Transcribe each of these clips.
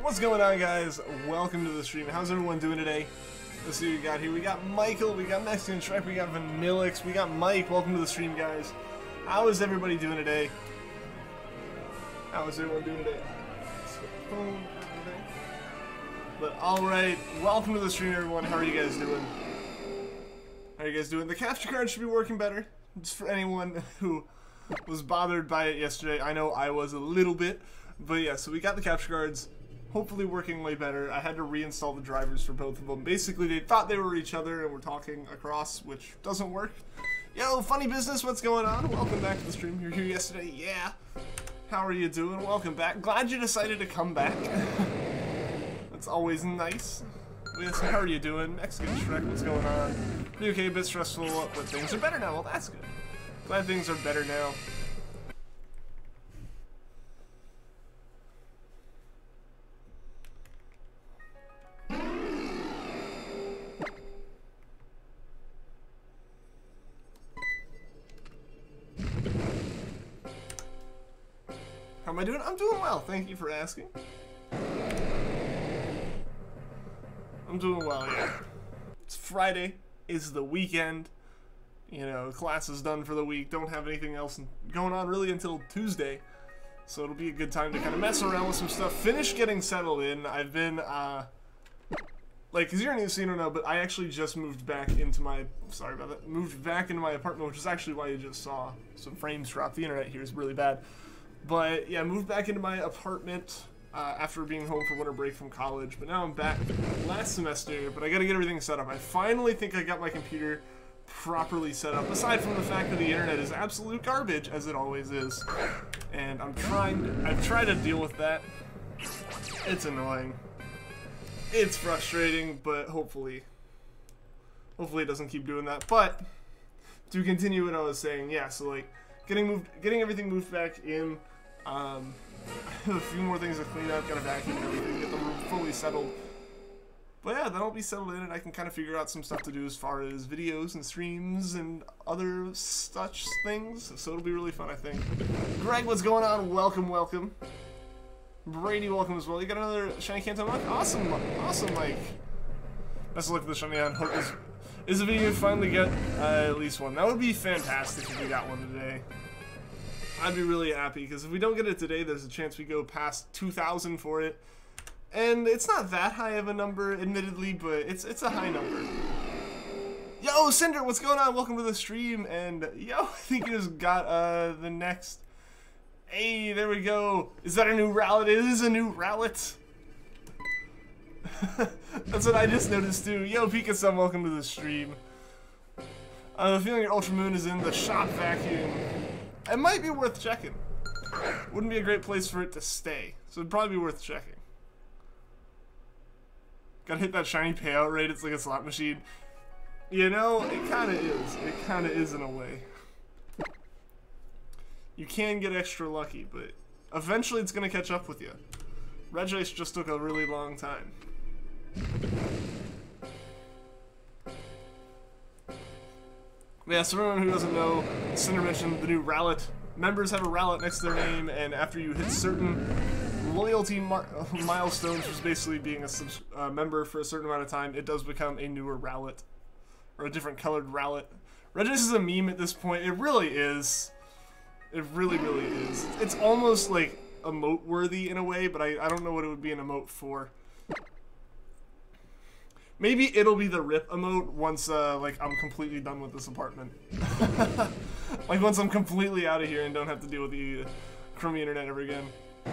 What's going on, guys? Welcome to the stream. How's everyone doing today? Let's see what we got here. We got Michael, we got Mexican Shrek, we got Vanillix, we got Mike. Welcome to the stream, guys. How is everybody doing today? How is everyone doing today? But alright, welcome to the stream, everyone. How are you guys doing? How are you guys doing? The capture card should be working better. Just for anyone who was bothered by it yesterday. I know I was a little bit. But yeah, so we got the capture cards. Hopefully working way better. I had to reinstall the drivers for both of them. Basically, they thought they were each other and were talking across, which doesn't work. Yo, funny business, what's going on? Welcome back to the stream. You're here yesterday, yeah. How are you doing? Welcome back. Glad you decided to come back. That's always nice. Yes, how are you doing? Mexican Shrek, what's going on? Pretty okay, a bit stressful, but things are better now. Well, that's good. Glad things are better now. How am I doing? I'm doing well. Thank you for asking. I'm doing well, yeah. It's Friday. It's the weekend. You know, class is done for the week. Don't have anything else going on really until Tuesday. So it'll be a good time to kind of mess around with some stuff. Finish getting settled in. I've been, like, because you're new, so you don't know, but I actually just moved back into my, sorry about that, moved back into my apartment, which is actually why you just saw some frames drop. The internet here is really bad. But yeah, moved back into my apartment after being home for winter break from college. But now I'm back last semester, but I gotta get everything set up. I finally think I got my computer properly set up, aside from the fact that the internet is absolute garbage, as it always is. And I've tried to deal with that. It's annoying. It's frustrating, but hopefully it doesn't keep doing that. But to continue what I was saying, yeah, so like getting everything moved back in. I have a few more things to clean up, gotta vacuum and everything, get the room fully settled. But yeah, then I'll be settled in and I can kind of figure out some stuff to do as far as videos and streams and other such things. So it'll be really fun, I think. Greg, what's going on? Welcome, welcome. Brady, welcome as well. You got another Shiny Kanto Mike? Awesome, awesome, Mike. Best of luck with the Shiny on. Hope is a video finally get at least one. That would be fantastic if we got one today. I'd be really happy, because if we don't get it today, there's a chance we go past 2,000 for it. And it's not that high of a number, admittedly, but it's a high number. Yo, Cinder, what's going on? Welcome to the stream. And, yo, I think you just got the next... Hey, there we go. Is that a new Rowlet? It is a new Rowlet. That's what I just noticed, too. Yo, Pika-san, welcome to the stream. I have a feeling your Ultra Moon is in the shop vacuum. It might be worth checking. Wouldn't be a great place for it to stay, so it'd probably be worth checking. Gotta hit that shiny payout rate, it's like a slot machine. You know, it kinda is. It kinda is in a way. You can get extra lucky, but eventually it's gonna catch up with you. Regice just took a really long time. Yeah, so everyone who doesn't know, Cinder mentioned the new Rowlet. Members have a Rowlet next to their name, and after you hit certain loyalty milestones, which is basically being a member for a certain amount of time, it does become a newer Rowlet. Or a different colored Rowlet. Regice is a meme at this point. It really is. It really, really is. It's almost like emote-worthy in a way, but I don't know what it would be an emote for. Maybe it'll be the RIP emote once, like, I'm completely done with this apartment. Like, once I'm completely out of here and don't have to deal with the crummy internet ever again.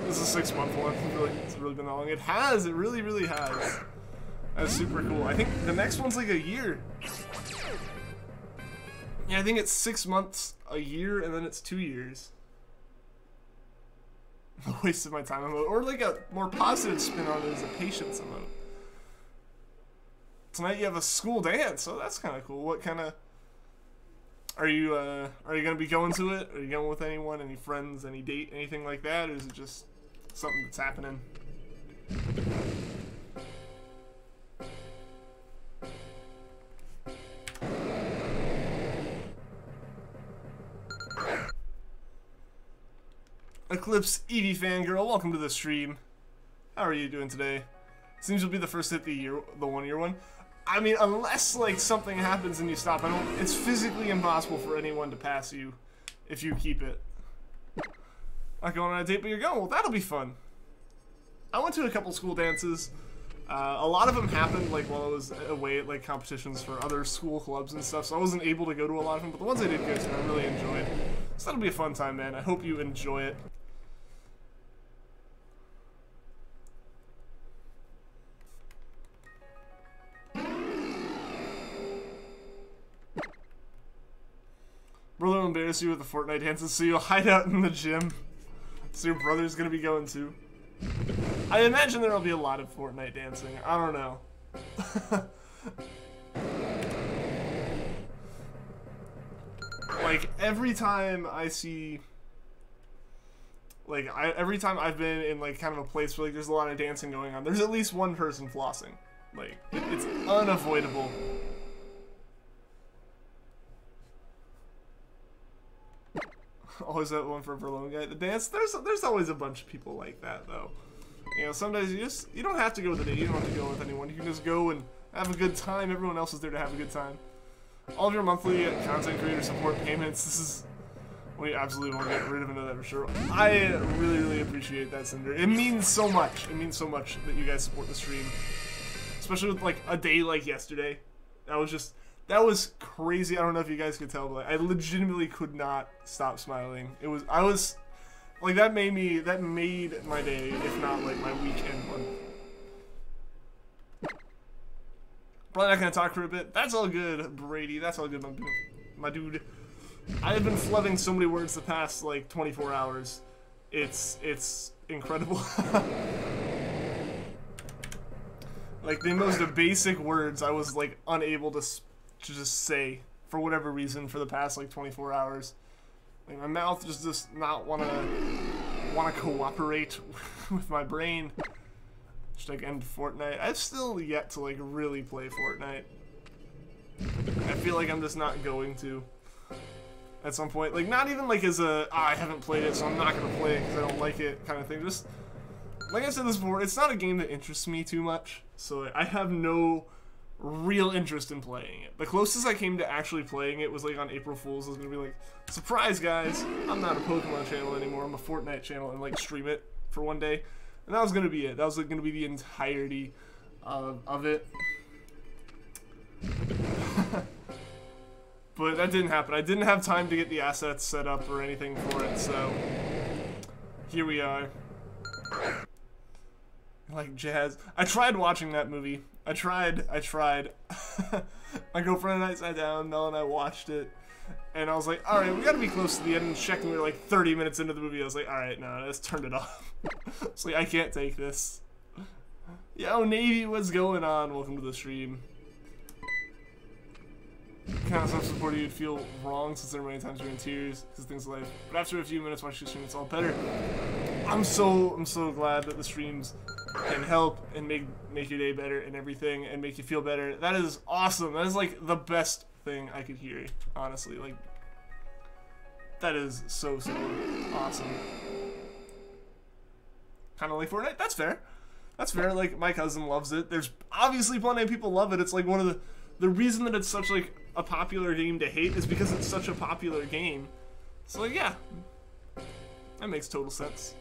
This is a 6-month one. It's really been that long. It has! It really, really has. That's super cool. I think the next one's like a year. Yeah, I think it's 6 months, a year, and then it's 2 years. A waste of my time emote. Or like a more positive spin on it as a patience emote. Tonight you have a school dance, so that's kind of cool. What kind of... Are you gonna be going to it? Are you going with anyone? Any friends? Any date? Anything like that? Or is it just something that's happening? Eclipse Eevee fangirl, welcome to the stream. How are you doing today? Seems you'll be the first to hit the 1 year one. I mean, unless like something happens and you stop, it's physically impossible for anyone to pass you if you keep it. Not going on a date, but you're going. Well, that'll be fun. I went to a couple school dances. A lot of them happened like while I was away at like competitions for other school clubs and stuff, so I wasn't able to go to a lot of them, but the ones I did go to, I really enjoyed. So that'll be a fun time, man. I hope you enjoy it. Brother will embarrass you with the Fortnite dances, so you'll hide out in the gym. So your brother's gonna be going too. I imagine there'll be a lot of Fortnite dancing. I don't know. Like, every time I see... Like, every time I've been in, like, kind of a place where, like, there's a lot of dancing going on, there's at least one person flossing. Like, it's unavoidable. Always that one for a Verlone guy. The dance, there's always a bunch of people like that, though. You know, sometimes you don't have to go with a date. You don't have to go with anyone. You can just go and have a good time. Everyone else is there to have a good time. All of your monthly content creator support payments. This is we absolutely want to get rid of another for sure. I really, really appreciate that, Cinder. It means so much. It means so much that you guys support the stream, especially with like a day like yesterday. That was crazy. I don't know if you guys could tell, but I legitimately could not stop smiling. I was like, that made my day, if not like my weekend one. Probably not gonna talk for a bit. That's all good, Brady. That's all good, my dude. I have been flooding so many words the past like 24 hours. It's incredible. Like the most basic words I was like unable to just say for whatever reason for the past like 24 hours. Like my mouth just does not wanna cooperate with my brain. Just like end Fortnite. I've still yet to like really play Fortnite. I feel like I'm just not going to at some point. Like not even like as a I haven't played it so I'm not gonna play it because I don't like it kind of thing. Just like I said this before, it's not a game that interests me too much, so I have no real interest in playing it. The closest I came to actually playing it was like on April Fool's. I was gonna be like, surprise guys, I'm not a Pokemon channel anymore, I'm a Fortnite channel, and like stream it for one day. And that was gonna be it. That was like gonna be the entirety of it. But that didn't happen. I didn't have time to get the assets set up or anything for it, so here we are. Like jazz. I tried watching that movie. I tried. My girlfriend and I sat down, Mel and I watched it, and I was like, alright, we gotta be close to the end, and checking, we were like 30 minutes into the movie. I was like, alright, no, let's turn it off. It's like, I can't take this. Yo, Navy, what's going on? Welcome to the stream. Kind of self-support you'd feel wrong since there are many times you're in tears because things like. But after a few minutes watching the stream, it's all better. I'm so glad that the streams can help and make your day better and everything and make you feel better. That is awesome. That is like the best thing I could hear, honestly. Like that is so awesome. Kind of like Fortnite. That's fair. That's fair. Like my cousin loves it. There's obviously plenty of people love it. It's like one of the reason that it's such like a popular game to hate is because it's such a popular game. So like, yeah, that makes total sense.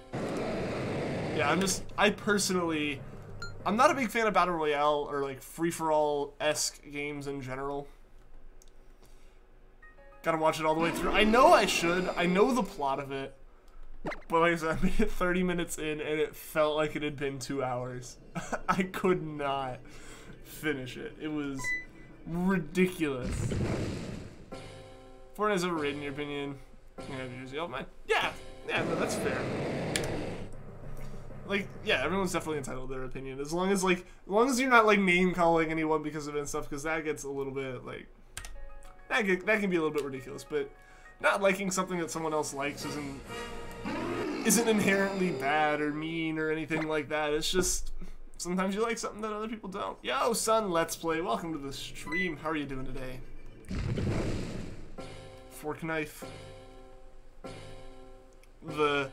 Yeah, I'm not a big fan of Battle Royale or like free-for-all-esque games in general. Gotta watch it all the way through. I know I should. I know the plot of it. But like I said, I made it 30 minutes in and it felt like it had been 2 hours. I could not finish it. It was ridiculous. Fortnite's overrated in your opinion. Yeah, mine. Yeah, no, that's fair. Like, yeah, everyone's definitely entitled to their opinion. As long as you're not like name calling anyone because of it and stuff, because that gets a little bit like that can be a little bit ridiculous. But not liking something that someone else likes isn't inherently bad or mean or anything like that. It's just sometimes you like something that other people don't. Yo, son, let's play. Welcome to the stream. How are you doing today? Fork knife. The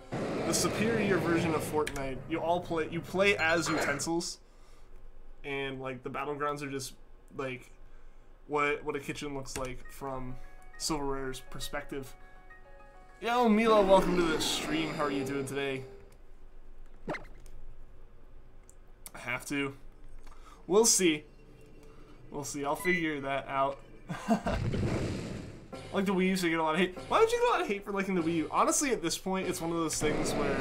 the superior version of Fortnite. You play as utensils, and like the battlegrounds are just like what a kitchen looks like from Silverware's perspective. Yo, Mila, welcome to the stream. How are you doing today? I have to. We'll see. We'll see. I'll figure that out. Like the Wii U, so you get a lot of hate. Why would you get a lot of hate for liking the Wii U? Honestly, at this point, it's one of those things where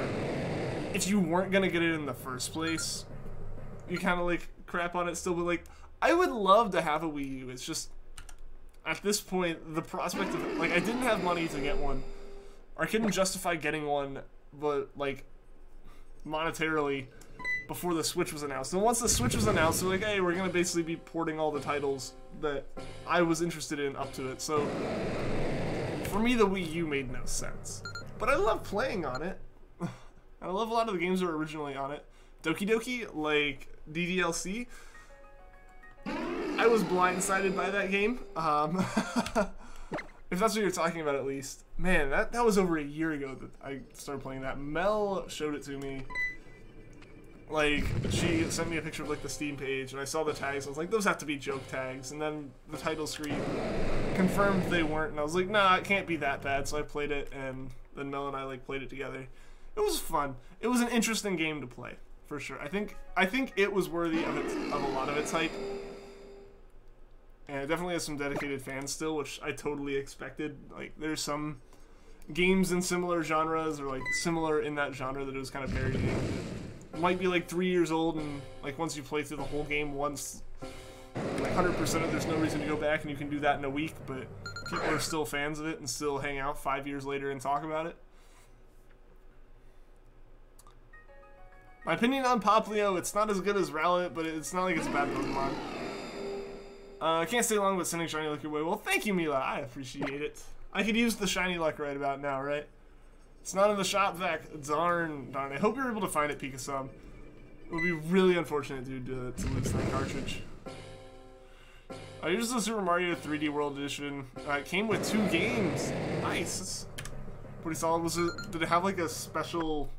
if you weren't gonna get it in the first place, you kind of like crap on it still. But like, I would love to have a Wii U. It's just at this point, the prospect of like I didn't have money to get one, or I couldn't justify getting one, but like monetarily before the Switch was announced. And once the Switch was announced, they're like, hey, we're gonna basically be porting all the titles that I was interested in up to it. So for me, the Wii U made no sense. But I love playing on it. I love a lot of the games that were originally on it. Doki Doki, like DDLC. I was blindsided by that game. If that's what you're talking about, at least. Man, that was over a year ago that I started playing that. Mel showed it to me. Like, she sent me a picture of like the Steam page, and I saw the tags. I was like, those have to be joke tags. And then the title screen confirmed they weren't, and I was like, nah, it can't be that bad. So I played it, and then Mel and I like played it together. It was fun. It was an interesting game to play, for sure. I think it was worthy of a lot of its hype. And it definitely has some dedicated fans still, which I totally expected. Like, there's some games in similar genres, or like similar in that genre that it was kind of parodying. It might be like 3 years old, and like once you play through the whole game once, like 100% of there's no reason to go back, and you can do that in a week, but people are still fans of it and still hang out 5 years later and talk about it. My opinion on Poplio, it's not as good as Rowlet, but it's not like it's a bad Pokemon. I can't stay long, but sending shiny luck your way. Well, thank you, Mila. I appreciate it. I could use the shiny luck right about now, right? It's not in the shop vac. Darn. I hope you're able to find it, Pika-Sum. It would be really unfortunate, dude, to lose that cartridge. I used the Super Mario 3D World Edition. It came with 2 games. Nice. That's pretty solid. Did it have like a special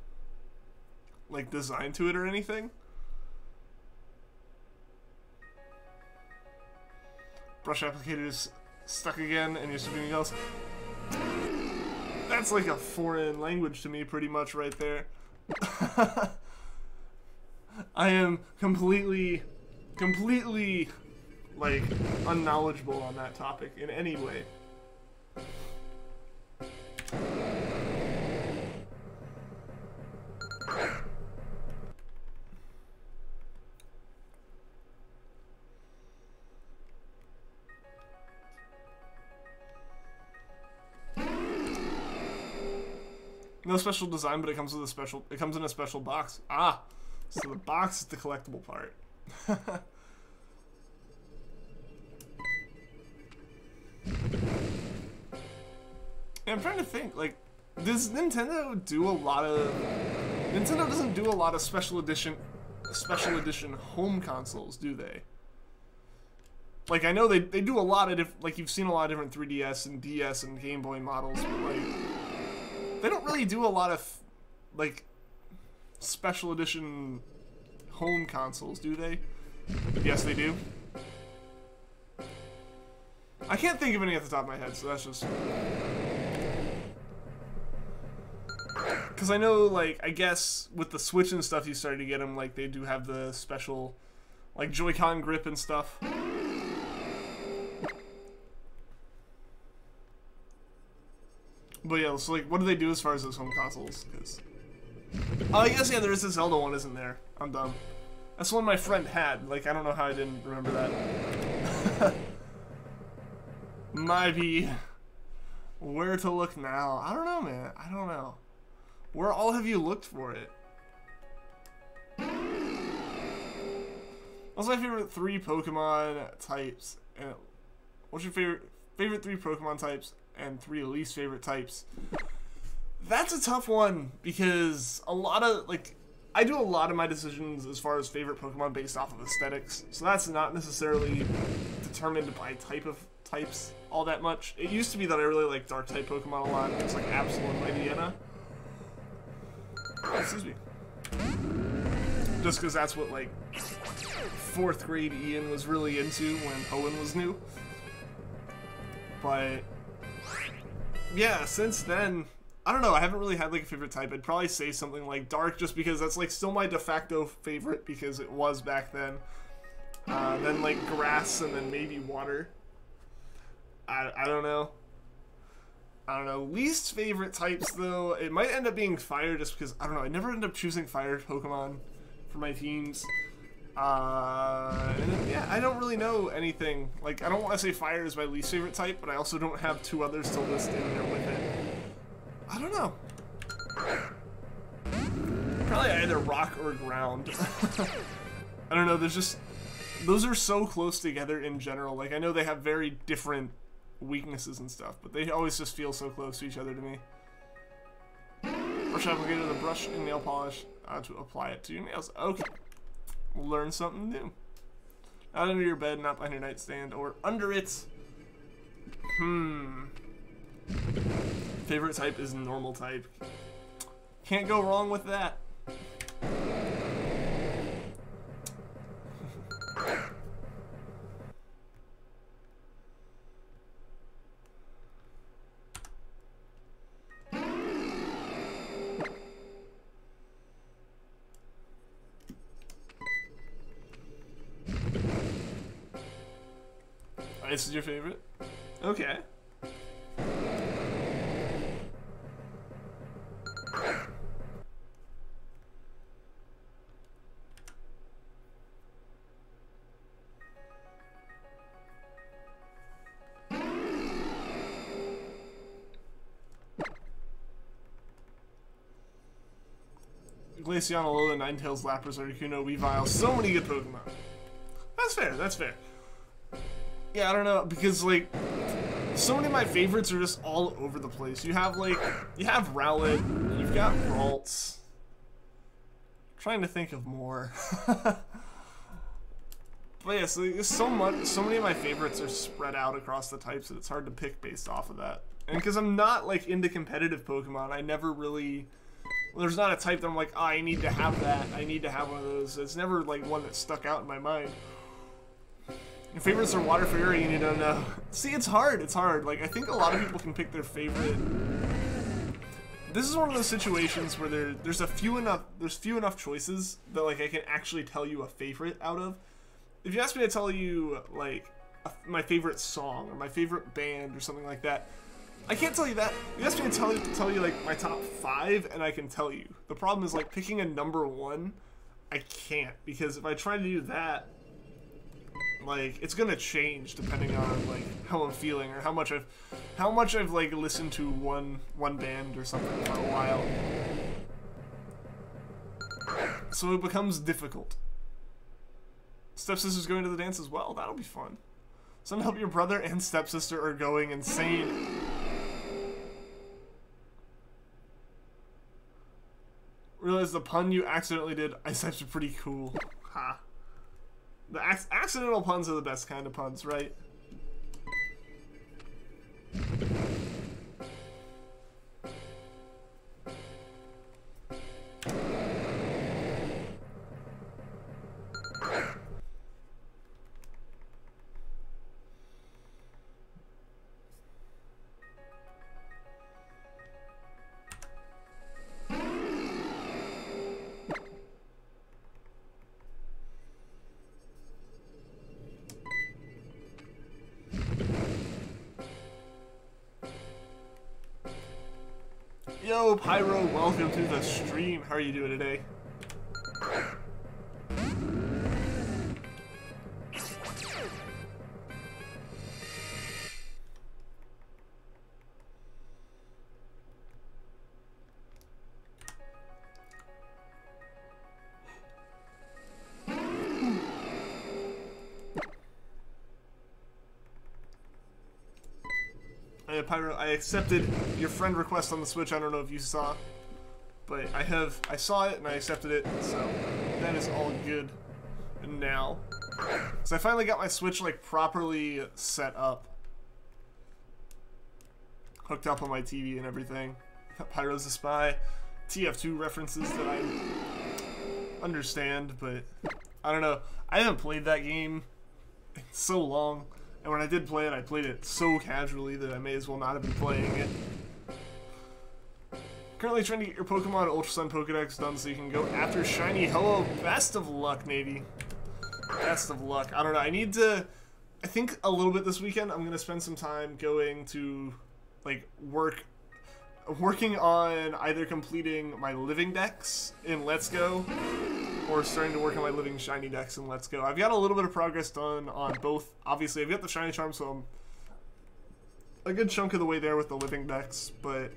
like design to it or anything? Brush applicator is stuck again, and you're something else. That's like a foreign language to me, pretty much, right there. I am completely, like, unknowledgeable on that topic in any way. No special design, but it comes with a special. It comes in a special box. Ah, so the box is the collectible part. I'm trying to think. Like, does Nintendo do a lot of? Nintendo doesn't do a lot of special edition home consoles, do they? Like, I know they do a lot of like you've seen a lot of different 3DS and DS and Game Boy models, but like. They don't really do a lot of, like, special edition home consoles, do they? Yes, they do. I can't think of any at the top of my head, so that's just... Because I know, like, I guess with the Switch and stuff, you started to get them, like, they do have the special, like, Joy-Con grip and stuff. But yeah, so like, what do they do as far as those home consoles? Because, oh, I guess, yeah, there is a Zelda one, isn't there? I'm dumb. That's the one my friend had. Like, I don't know how I didn't remember that. Maybe. Where to look now? I don't know, man. I don't know. Where all have you looked for it? What's my favorite 3 Pokemon types? And what's your favorite 3 Pokemon types? And 3 least favorite types. That's a tough one because a lot of, like, I do a lot of my decisions as far as favorite Pokemon based off of aesthetics, so that's not necessarily determined by types all that much. It used to be that I really liked Dark type Pokemon a lot. It's like Absol and Mightyena. Oh, excuse me. Just because that's what, like, 4th grade Ian was really into when Hoenn was new. But, yeah, since then, I don't know, I haven't really had, like, a favorite type. I'd probably say something like Dark, just because that's, like, still my de facto favorite, because it was back then. Then, like, Grass, and then maybe Water. I don't know. I don't know. Least favorite types, though, it might end up being Fire, just because, I don't know, I never end up choosing Fire Pokemon for my teams. And then, yeah, I don't really know anything. Like, I don't want to say Fire is my least favorite type, but I also don't have 2 others to list in there with it. I don't know. Probably either Rock or Ground. I don't know, there's just... Those are so close together in general. Like, I know they have very different weaknesses and stuff, but they always just feel so close to each other to me. Brush applicator, the brush and nail polish to apply it to your nails. Okay. Learn something new. Not under your bed, not behind your nightstand, or under it. Favorite type is normal type. Can't go wrong with that. Ice is your favorite? Okay. Glaceon, Alolan, Ninetales, Lapras, Articuno, Weavile. So many good Pokemon. That's fair, that's fair. Yeah, I don't know, because, like, so many of my favorites are just all over the place. You have, like, you have Rowlet, you've got Ralts. I'm trying to think of more. But yeah, so there's so many of my favorites are spread out across the types that it's hard to pick based off of that. And because I'm not, like, into competitive Pokemon, I never really... Well, there's not a type that I'm like, oh, I need to have that. I need to have one of those. It's never, like, one that stuck out in my mind. Your favorites are Water Fairy, and you don't know. See, it's hard. It's hard. Like, I think a lot of people can pick their favorite. This is one of those situations where there's few enough choices that, like, I can actually tell you a favorite out of. If you ask me to tell you, like, my favorite song or my favorite band or something like that, I can't tell you that. You ask me to tell you like my top 5, and I can tell you. The problem is, like, picking a number 1, I can't, because if I try to do that, like, it's gonna change depending on, like, how I'm feeling or how much I've like listened to one band or something for a while. So it becomes difficult. Stepsister's going to the dance as well. That'll be fun. Son, help your brother and stepsister are going insane. Realize the pun you accidentally did. Ice types are pretty cool. Ha. The accidental puns are the best kind of puns, right? Yo, Pyro, welcome to the stream. How are you doing today? Pyro, I accepted your friend request on the Switch. I don't know if you saw, but I saw it and I accepted it, so that is all good now. So I finally got my Switch, like, properly set up, hooked up on my TV and everything. Pyro's a spy. TF2 references that I understand, but I don't know. I haven't played that game in so long, and when I did play it, I played it so casually that I may as well not have been playing it. Currently trying to get your Pokemon Ultra Sun Pokedex done so you can go after Shiny. Hello, best of luck, Navy. Best of luck. I don't know. I need to, I think a little bit this weekend, I'm going to spend some time going to, like, working on either completing my living decks in Let's Go or starting to work on my living shiny decks in Let's Go. I've got a little bit of progress done on both. Obviously, I've got the shiny charm, so I'm a good chunk of the way there with the living decks, but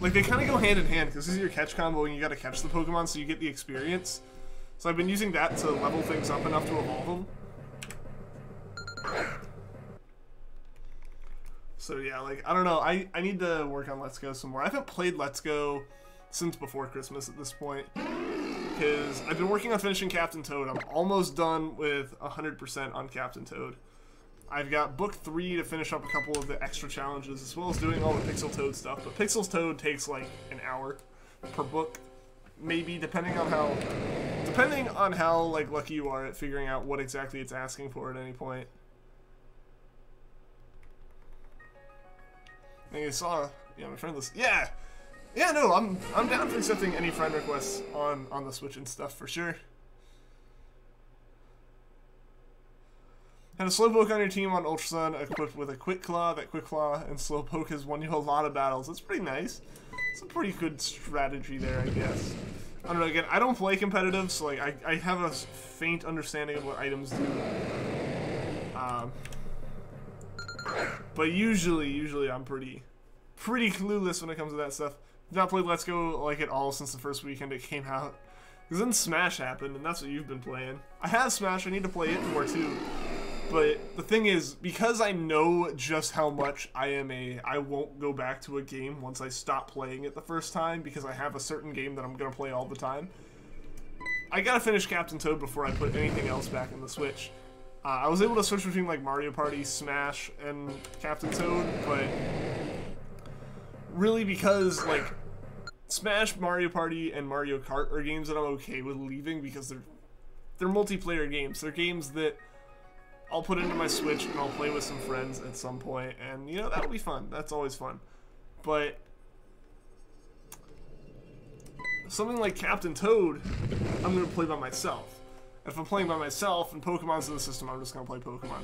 like they kind of go hand in hand because this is your catch combo and you got to catch the Pokemon so you get the experience. So I've been using that to level things up enough to evolve them. So yeah, like, I don't know, I need to work on Let's Go some more. I haven't played Let's Go since before Christmas at this point, because I've been working on finishing Captain Toad. I'm almost done with 100% on Captain Toad. I've got Book 3 to finish up a couple of the extra challenges, as well as doing all the Pixel Toad stuff, but Pixel Toad takes like an hour per book, maybe, depending on how like lucky you are at figuring out what exactly it's asking for at any point. And you saw, yeah, my friend list. Yeah, no, I'm down for accepting any friend requests on the Switch and stuff for sure. Had a Slowpoke on your team on Ultra Sun equipped with a Quick Claw. That Quick Claw and Slowpoke has won you a lot of battles. That's pretty nice. It's a pretty good strategy there, I guess. I don't know, again, I don't play competitive, so like I have a faint understanding of what items do. But usually I'm pretty clueless when it comes to that stuff. I've not played Let's Go like at all since the first weekend it came out. Because then Smash happened, and that's what you've been playing. I have Smash, I need to play it more too. But the thing is, because I know just how much I won't go back to a game once I stop playing it the first time, because I have a certain game that I'm going to play all the time. I gotta finish Captain Toad before I put anything else back in the Switch. I was able to switch between like Mario Party, Smash, and Captain Toad, but really because like Smash, Mario Party, and Mario Kart are games that I'm okay with leaving because they're multiplayer games. They're games that I'll put into my Switch and I'll play with some friends at some point, and you know, that'll be fun. That's always fun. But something like Captain Toad, I'm gonna play by myself. If I'm playing by myself and Pokemon's in the system, I'm just gonna play Pokemon.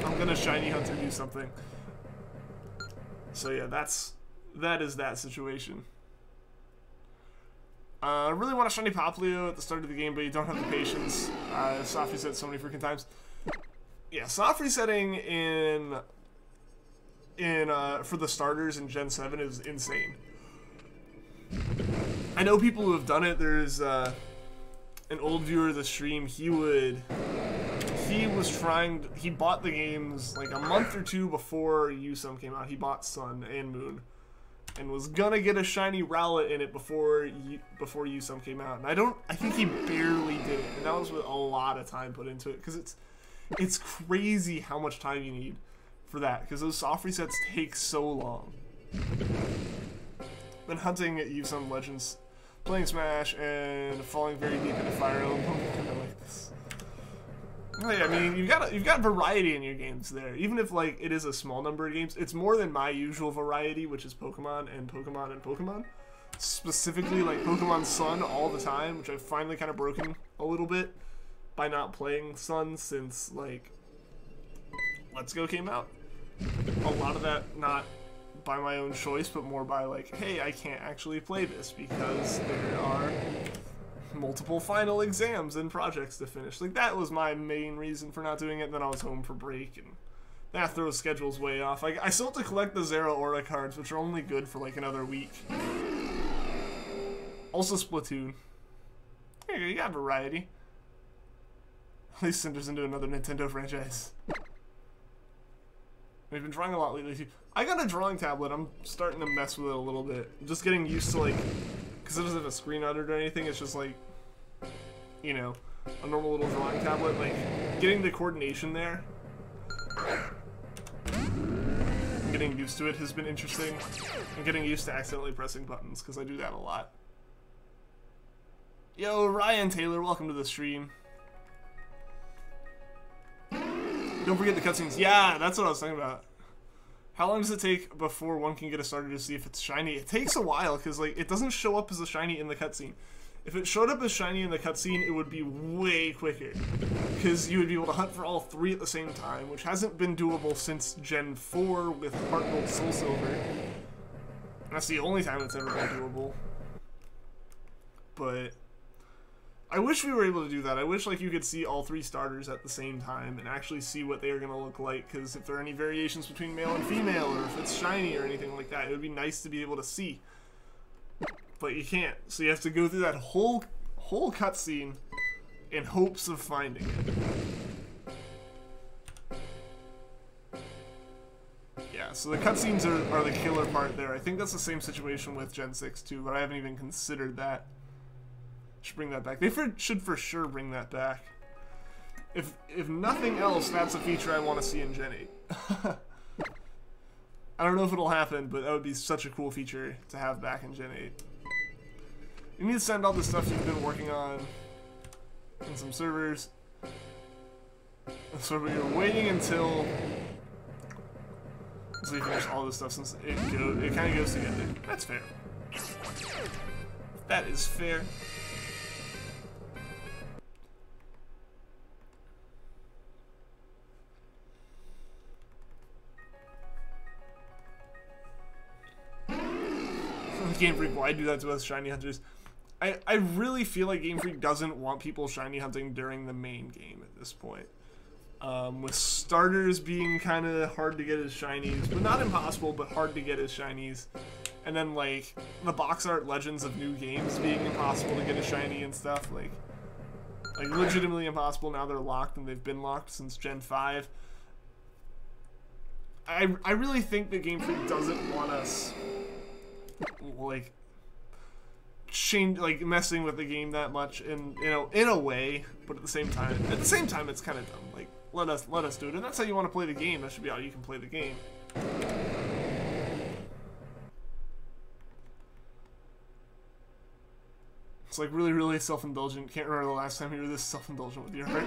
I'm gonna shiny hunt or do something. So yeah, that is that situation. I really want a shiny Poplio at the start of the game, but you don't have the patience. Soft reset so many freaking times. Yeah, soft resetting for the starters in Gen 7 is insane. I know people who have done it. There's an old viewer of the stream. He bought the games like a month or two before Yusum came out. He bought Sun and Moon and was gonna get a shiny Rowlet in it before Yusum came out. And I think he barely did it, and that was with a lot of time put into it, because it's crazy how much time you need for that, because those soft resets take so long. Been hunting at Yusum Legends, playing Smash, and falling very deep into Fire Emblem. I like this. I mean, you've got variety in your games there. Even if like it is a small number of games, it's more than my usual variety, which is Pokemon and Pokemon and Pokemon. Specifically like Pokemon Sun all the time, which I've finally kind of broken a little bit by not playing Sun since like Let's Go came out. A lot of that not by my own choice, but more by like, hey, I can't actually play this because there are multiple final exams and projects to finish. Like, that was my main reason for not doing it, and then I was home for break, and that throws schedules way off. Like, I still have to collect the Zero Aura cards, which are only good for like another week. Also Splatoon. Here you got variety. At least Cinder's into another Nintendo franchise. We've been drawing a lot lately too. I got a drawing tablet. I'm starting to mess with it a little bit. I'm just getting used to like, because it doesn't have a screen on it or anything. It's just like, you know, a normal little drawing tablet. Like, getting the coordination there. I'm getting getting used to it has been interesting. And getting used to accidentally pressing buttons, because I do that a lot. Yo, Ryan Taylor, welcome to the stream. Don't forget the cutscenes. Yeah, that's what I was thinking about. How long does it take before one can get a starter to see if it's shiny? It takes a while, because like it doesn't show up as a shiny in the cutscene. If it showed up as shiny in the cutscene, it would be way quicker. Because you would be able to hunt for all 3 at the same time, which hasn't been doable since Gen 4 with Heart Gold Soul Silver. That's the only time it's ever been doable. But I wish we were able to do that. I wish like you could see all 3 starters at the same time and actually see what they are going to look like, because if there are any variations between male and female, or if it's shiny or anything like that, it would be nice to be able to see. But you can't, so you have to go through that whole cutscene in hopes of finding it. Yeah, so the cutscenes are the killer part there. I think that's the same situation with Gen 6 too, but I haven't even considered that. Should bring that back. They should for sure bring that back. If nothing else, that's a feature I want to see in Gen 8. I don't know if it'll happen, but that would be such a cool feature to have back in Gen 8. You need to send all the stuff you've been working on in some servers. So we're waiting until you finish all this stuff, since it kind of goes together. That's fair. That is fair. Game Freak, why do that to us shiny hunters? I really feel like Game Freak doesn't want people shiny hunting during the main game at this point. With starters being kind of hard to get as shinies, but not impossible, but hard to get as shinies. And then like the box art legends of new games being impossible to get a shiny and stuff, like legitimately impossible. Now they're locked, and they've been locked since Gen 5. I really think that Game Freak doesn't want us like messing with the game that much, in a way, but at the same time it's kind of dumb. Like let us do it, and that's how you want to play the game. That should be how you can play the game. It's like really self-indulgent. Can't remember the last time you were this self-indulgent with your heart.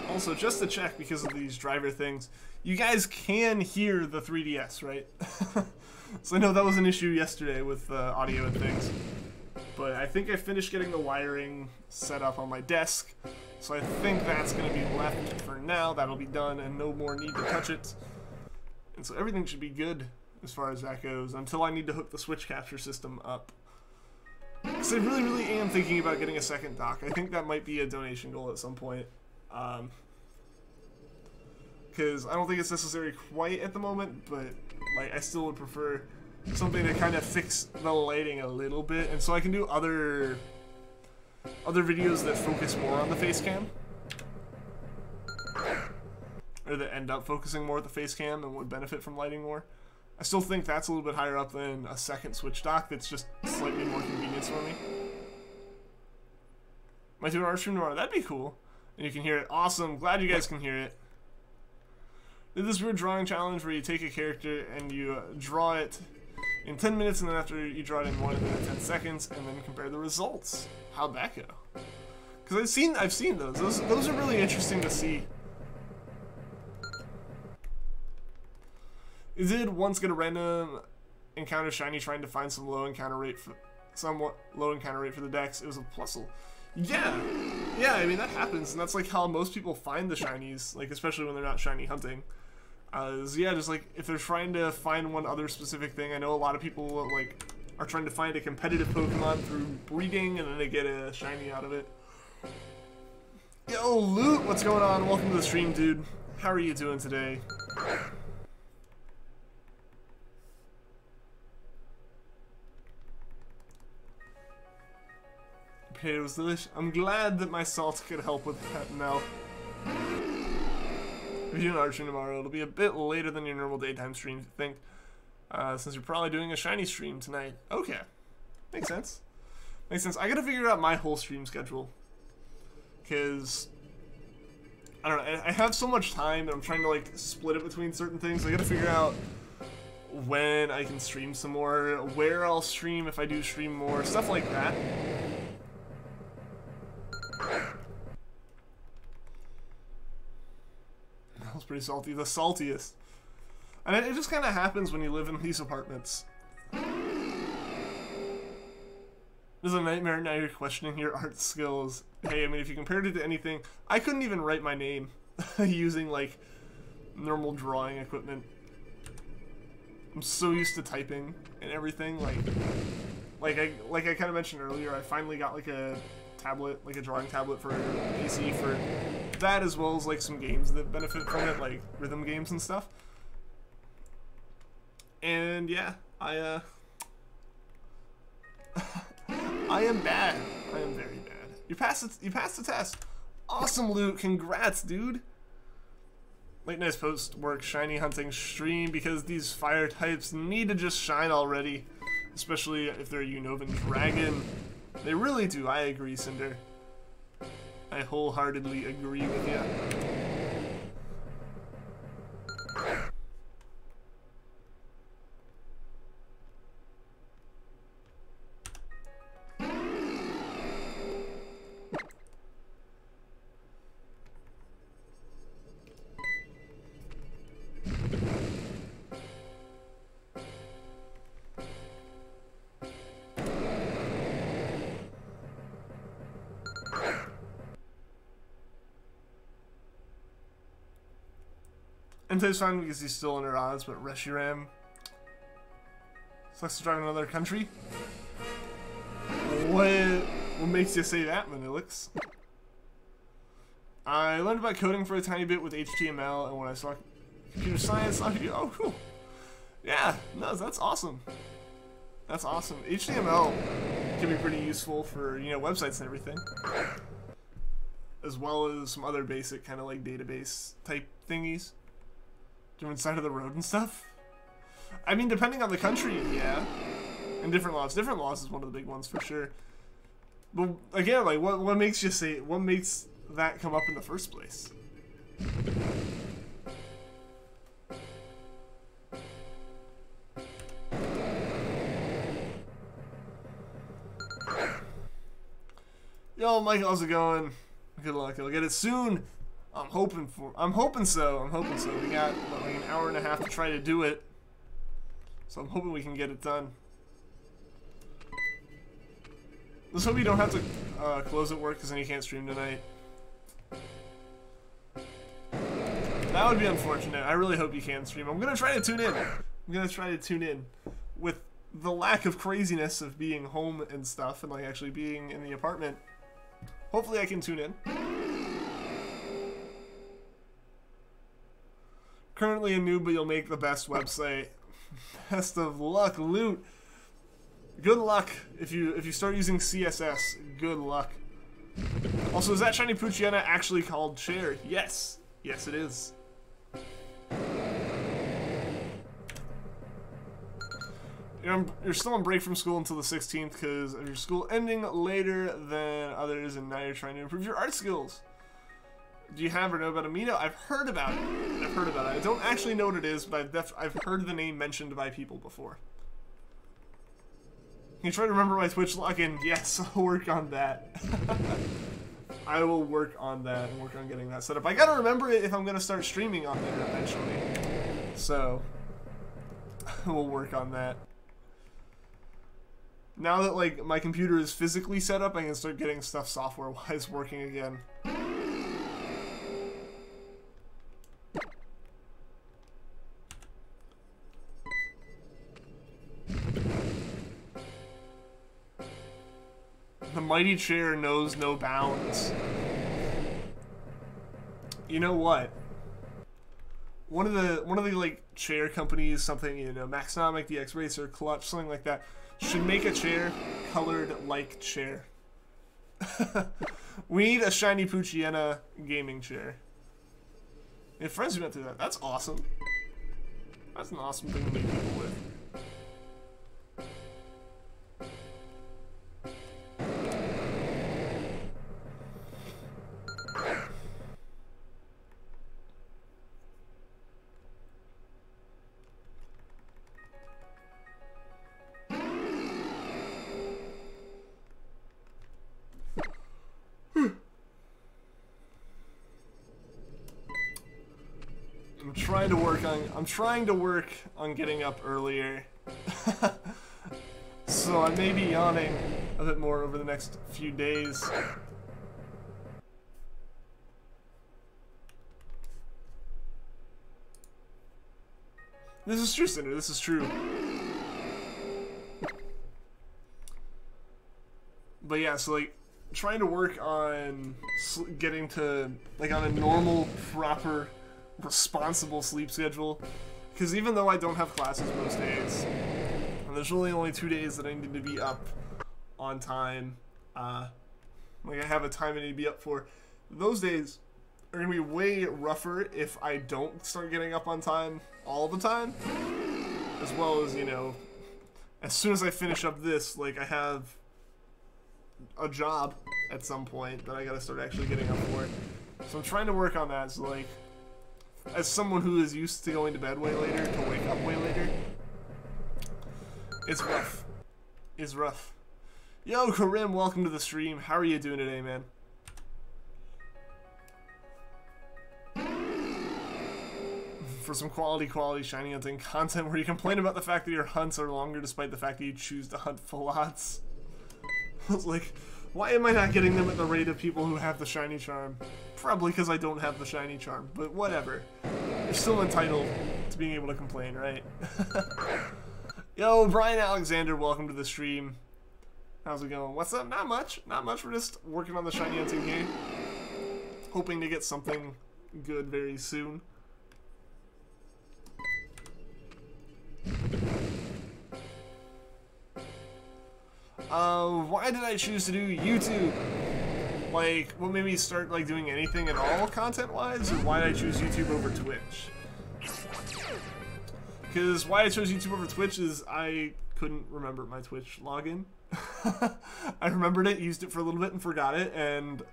Also, just to check, because of these driver things, you guys can hear the 3DS, right? So I know that was an issue yesterday with audio and things, but I think I finished getting the wiring set up on my desk, so I think that's going to be left for now. That'll be done, and no more need to touch it. And so everything should be good as far as that goes, until I need to hook the Switch capture system up. Because I really am thinking about getting a second dock. I think that might be a donation goal at some point. Because I don't think it's necessary quite at the moment, but like I still would prefer something to kind of fix the lighting a little bit, and so I can do other videos that focus more on the face cam, or that end up focusing more at the face cam and would benefit from lighting more. I still think that's a little bit higher up than a second Switch dock that's just slightly more convenience for me. Might do an art stream tomorrow. That'd be cool. And you can hear it. Awesome. Glad you guys can hear it. Did this weird drawing challenge where you take a character and you draw it in 10 minutes, and then after you draw it in 1 minute 10 seconds, and then compare the results. How'd that go? Because I've seen those. Those are really interesting to see. I did once get a random encounter shiny trying to find some low encounter rate for the decks. It was a Plusle. Yeah, I mean that happens, and that's like how most people find the shinies, like especially when they're not shiny hunting. Yeah, just like if they're trying to find one other specific thing. I know a lot of people like are trying to find a competitive Pokemon through breeding, and then they get a shiny out of it. Yo, Loot, what's going on? Welcome to the stream, dude. How are you doing today? It was delicious. I'm glad that my salt could help with that now. If you do an art stream tomorrow, it'll be a bit later than your normal daytime stream, I think. Since you're probably doing a shiny stream tonight. Okay. Makes sense. Makes sense. I gotta figure out my whole stream schedule. Because, I don't know, I have so much time that I'm trying to, like, split it between certain things. I gotta figure out when I can stream some more, where I'll stream if I do stream more, stuff like that. That was pretty salty. The saltiest. And it just kind of happens when you live in these apartments. This is a nightmare. Now you're questioning your art skills. Hey, I mean, if you compared it to anything, I couldn't even write my name using, like, normal drawing equipment. I'm so used to typing and everything. Like I kind of mentioned earlier, I finally got, like, a tablet, like a drawing tablet for PC for that, as well as, like, some games that benefit from it, like rhythm games and stuff. And yeah, I am bad. I am very bad. You passed the test. Awesome loot. Congrats, dude. Late night post-work shiny hunting stream because these fire types need to just shine already, especially if they're a Unovan dragon. They really do. I agree, Cinder. I wholeheartedly agree with you. Entei's fine because he's still under odds, but Reshiram sucks to drive in another country. What makes you say that, Manilix? I learned about coding for a tiny bit with HTML, and when I saw computer science, I thought, oh, cool. Yeah, no, that's awesome. That's awesome. HTML can be pretty useful for, you know, websites and everything, as well as some other basic kind of like database type thingies. Different side of the road and stuff. I mean, depending on the country, yeah. And different laws. Different laws is one of the big ones for sure. But again, like, what makes you say, what makes that come up in the first place? Yo, Mike, how's it going? Good luck. I'll get it soon. I'm hoping so. I'm hoping so. We got, what, like an hour and a half to try to do it. So I'm hoping we can get it done. Let's hope you don't have to close at work because then you can't stream tonight. That would be unfortunate. I really hope you can stream. I'm going to try to tune in. With the lack of craziness of being home and stuff and like actually being in the apartment. Hopefully I can tune in. Currently a noob, but you'll make the best website. Best of luck, Loot. Good luck if you start using CSS. Good luck. Also, is that shiny Poochyena actually called Chair? Yes. Yes, it is. You're still on break from school until the 16th because of your school ending later than others, and now you're trying to improve your art skills. Do you have or know about Amino? I've heard about it. I don't actually know what it is, but I've heard the name mentioned by people before. Can you try to remember my Twitch login? Yes, I'll work on that. I will work on that and work on getting that set up. I gotta remember it if I'm gonna start streaming on there eventually. So, we'll work on that. Now that like my computer is physically set up, I can start getting stuff software-wise working again. The mighty chair knows no bounds. You know what? One of the like chair companies, something, you know, Maxnomic, DX Racer, Clutch, something like that, should make a chair colored like chair. We need a shiny Poochyena gaming chair. We have friends who went through that. That's awesome. That's an awesome thing to meet people with. I'm trying to work on getting up earlier. So I may be yawning a bit more over the next few days. This is true, Cinder. This is true. But yeah, so like trying to work on getting to like on a normal, proper, responsible sleep schedule, because even though I don't have classes most days, and there's really only 2 days that I need to be up on time, like I have a time I need to be up for, those days are gonna be way rougher if I don't start getting up on time all the time, as well as, you know, as soon as I finish up this, like I have a job at some point that I gotta start actually getting up for. So I'm trying to work on that, so like, as someone who is used to going to bed way later, to wake up way later, it's rough. It's rough. Yo, Karim, welcome to the stream. How are you doing today, man? For some quality shiny hunting content where you complain about the fact that your hunts are longer despite the fact that you choose to hunt full odds. I was like, why am I not getting them at the rate of people who have the shiny charm? Probably because I don't have the shiny charm, but whatever. You're still entitled to being able to complain, right? Yo, Brian Alexander, welcome to the stream. How's it going? What's up? Not much. Not much. We're just working on the shiny hunting game. Hoping to get something good very soon. Why did I choose to do YouTube? Like, what made me start, like, doing anything at all content-wise? Or why did I choose YouTube over Twitch? Because why I chose YouTube over Twitch is I couldn't remember my Twitch login. I remembered it, used it for a little bit, and forgot it, and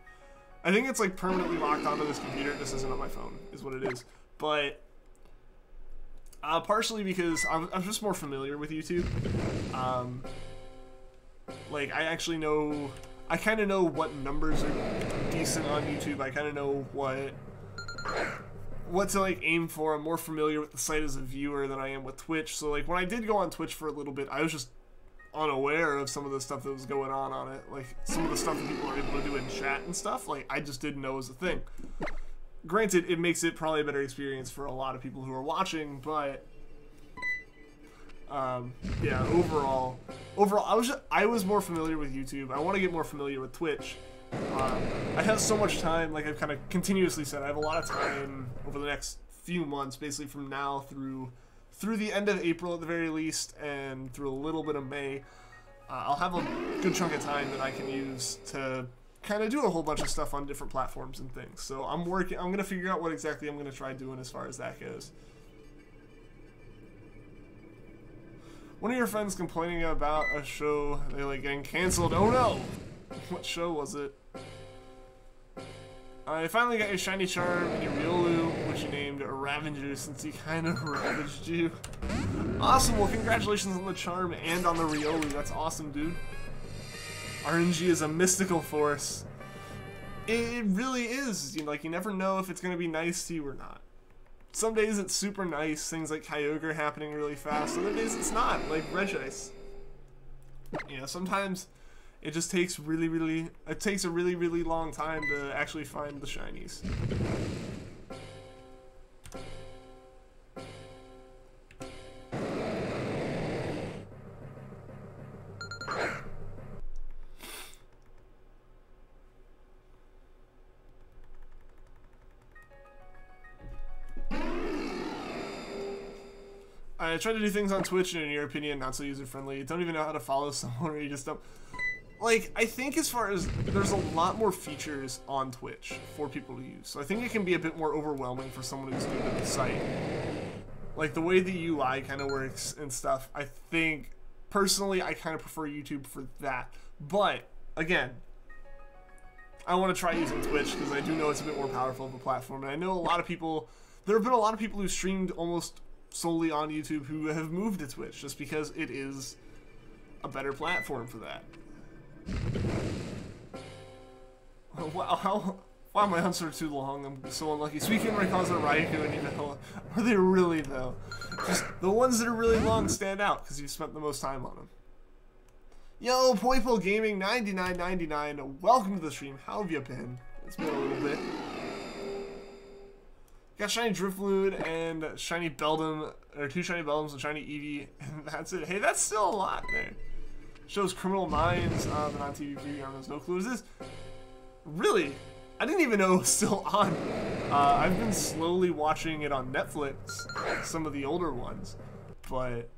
I think it's, like, permanently locked onto this computer. It just isn't on my phone, is what it is. But partially because I'm just more familiar with YouTube. Like, I actually know, I kind of know what numbers are decent on YouTube. I kind of know what to, like, aim for. I'm more familiar with the site as a viewer than I am with Twitch. So, like, when I did go on Twitch for a little bit, I was just unaware of some of the stuff that was going on it. Like, some of the stuff that people are able to do in chat and stuff, like, I just didn't know was a thing. Granted, it makes it probably a better experience for a lot of people who are watching, but yeah, overall, I was more familiar with YouTube. I want to get more familiar with Twitch. I have so much time, like I've kind of continuously said, I have a lot of time over the next few months, basically from now through the end of April at the very least, and through a little bit of May. I'll have a good chunk of time that I can use to kind of do a whole bunch of stuff on different platforms and things. So I'm gonna figure out what exactly I'm gonna try doing as far as that goes. One of your friends complaining about a show, they like getting canceled. Oh no! What show was it? I finally got your shiny charm and your Riolu, which you named Ravager since he kind of ravaged you. Awesome, well congratulations on the charm and on the Riolu, that's awesome, dude. RNG is a mystical force. It really is, you know, like you never know if it's going to be nice to you or not. Some days it's super nice, things like Kyogre happening really fast, other days it's not, like Regice. You know, sometimes it just takes a really, really long time to actually find the shinies. I try to do things on Twitch and in your opinion not so user-friendly. Don't even know how to follow someone or you just don't. like, I think as far as, there's a lot more features on Twitch for people to use. So I think it can be a bit more overwhelming for someone who's new to the site. Like, the way the UI kind of works and stuff, I think, personally, I kind of prefer YouTube for that. But, again, I want to try using Twitch because I do know it's a bit more powerful of a platform. And I know a lot of people, there have been a lot of people who streamed almost solely on YouTube who have moved to Twitch just because it is a better platform for that. Wow, wow, my hunts are too long. I'm so unlucky. Suicune, Rayquaza, Raikou, and even are they really though? Just the ones that are really long stand out because you spent the most time on them. Yo, Poipole Gaming 99.99. Welcome to the stream. How have you been? It's been a little bit. Got shiny Drifloon and shiny Beldum, or 2 shiny Beldums and shiny Eevee, and that's it. Hey, that's still a lot there. Shows Criminal Minds, the non-TV preview. I have no clue. Is this really? I didn't even know it was still on. I've been slowly watching it on Netflix, some of the older ones, but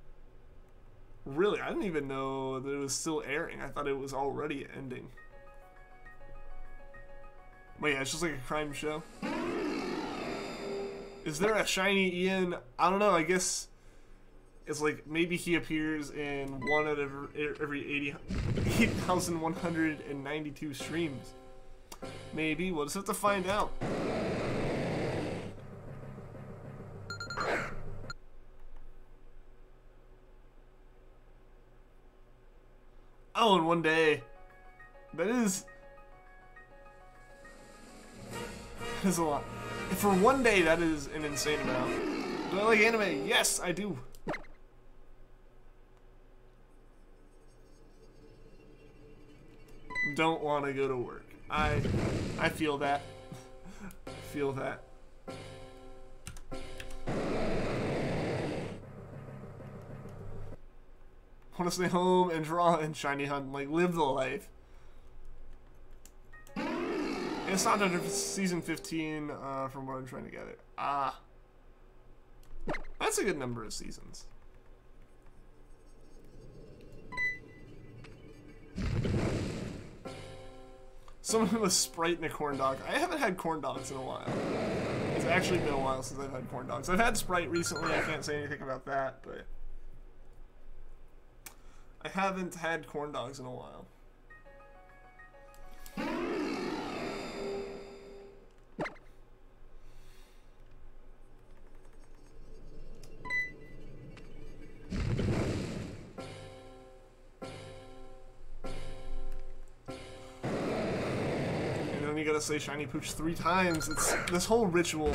really, I didn't even know that it was still airing. I thought it was already ending. Wait, yeah, it's just like a crime show. Is there a shiny Ian? I don't know, I guess it's like maybe he appears in one out of every 8,192 streams. Maybe, we'll just have to find out. Oh, in one day. That is a lot. For one day, that is an insane amount. Do I like anime? Yes, I do. Don't want to go to work. I feel that. Feel that. Want to stay home and draw and shiny hunt, like live the life. It's not under season 15 from what I'm trying to get it. That's a good number of seasons. Someone with Sprite and a corn dog. I haven't had corn dogs in a while. It's actually been a while since I've had corn dogs. I've had Sprite recently. I can't say anything about that, but I haven't had corn dogs in a while. You gotta say shiny Pooch 3 times. It's this whole ritual.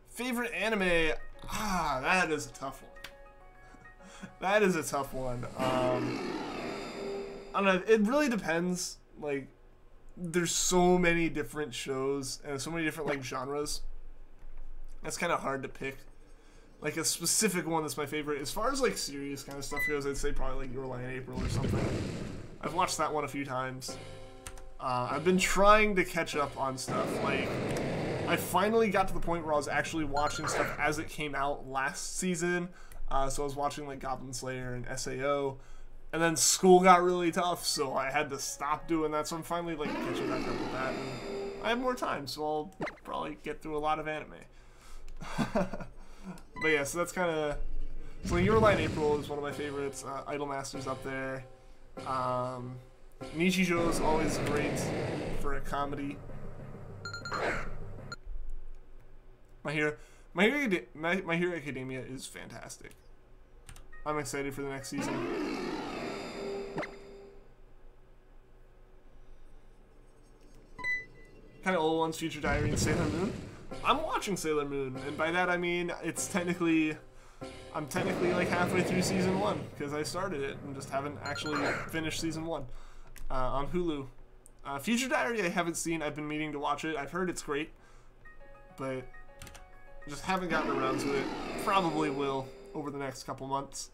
Favorite anime? That is a tough one. That is a tough one. I don't know. It really depends. Like, there's so many different shows and so many different like genres. That's kind of hard to pick. Like a specific one that's my favorite. As far as like serious kind of stuff goes, I'd say probably like Your Lie in April or something. I've watched that one a few times. I've been trying to catch up on stuff. Like, I finally got to the point where I was actually watching stuff as it came out last season. So I was watching like Goblin Slayer and SAO. And then school got really tough, so I had to stop doing that. So I'm finally like catching back up with that. And I have more time, so I'll probably get through a lot of anime. But yeah, so that's kind of... So Your Lie in April is one of my favorites. Idolmaster's up there. Nichijou is always great for a comedy. My Hero Academia is fantastic. I'm excited for the next season. Kind of old ones, Future Diary and Sailor Moon. I'm watching Sailor Moon, and by that I mean it's technically, I'm technically like halfway through season 1 because I started it and just haven't actually finished season 1 on Hulu. Future Diary I haven't seen. I've been meaning to watch it. I've heard it's great, but just haven't gotten around to it. Probably will over the next couple months.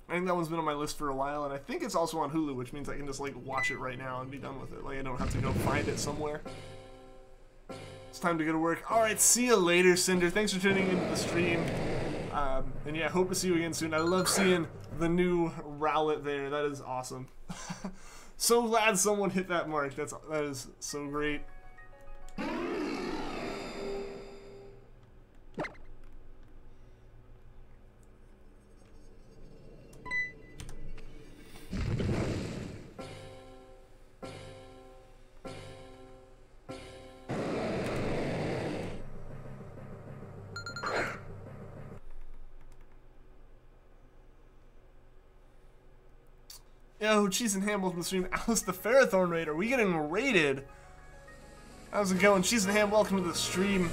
I think that one's been on my list for a while, and I think it's also on Hulu, which means I can just like watch it right now and be done with it. Like I don't have to go find it somewhere. It's time to go to work. Alright, see you later, Cinder. Thanks for tuning into the stream. And yeah, hope to see you again soon. I love seeing the new Rowlet there. That is awesome. So glad someone hit that mark. That is so great. Yo, Cheese and Ham, welcome to the stream. Alice the Ferrothorn Raid, are we getting raided? How's it going? Cheese and Ham, welcome to the stream.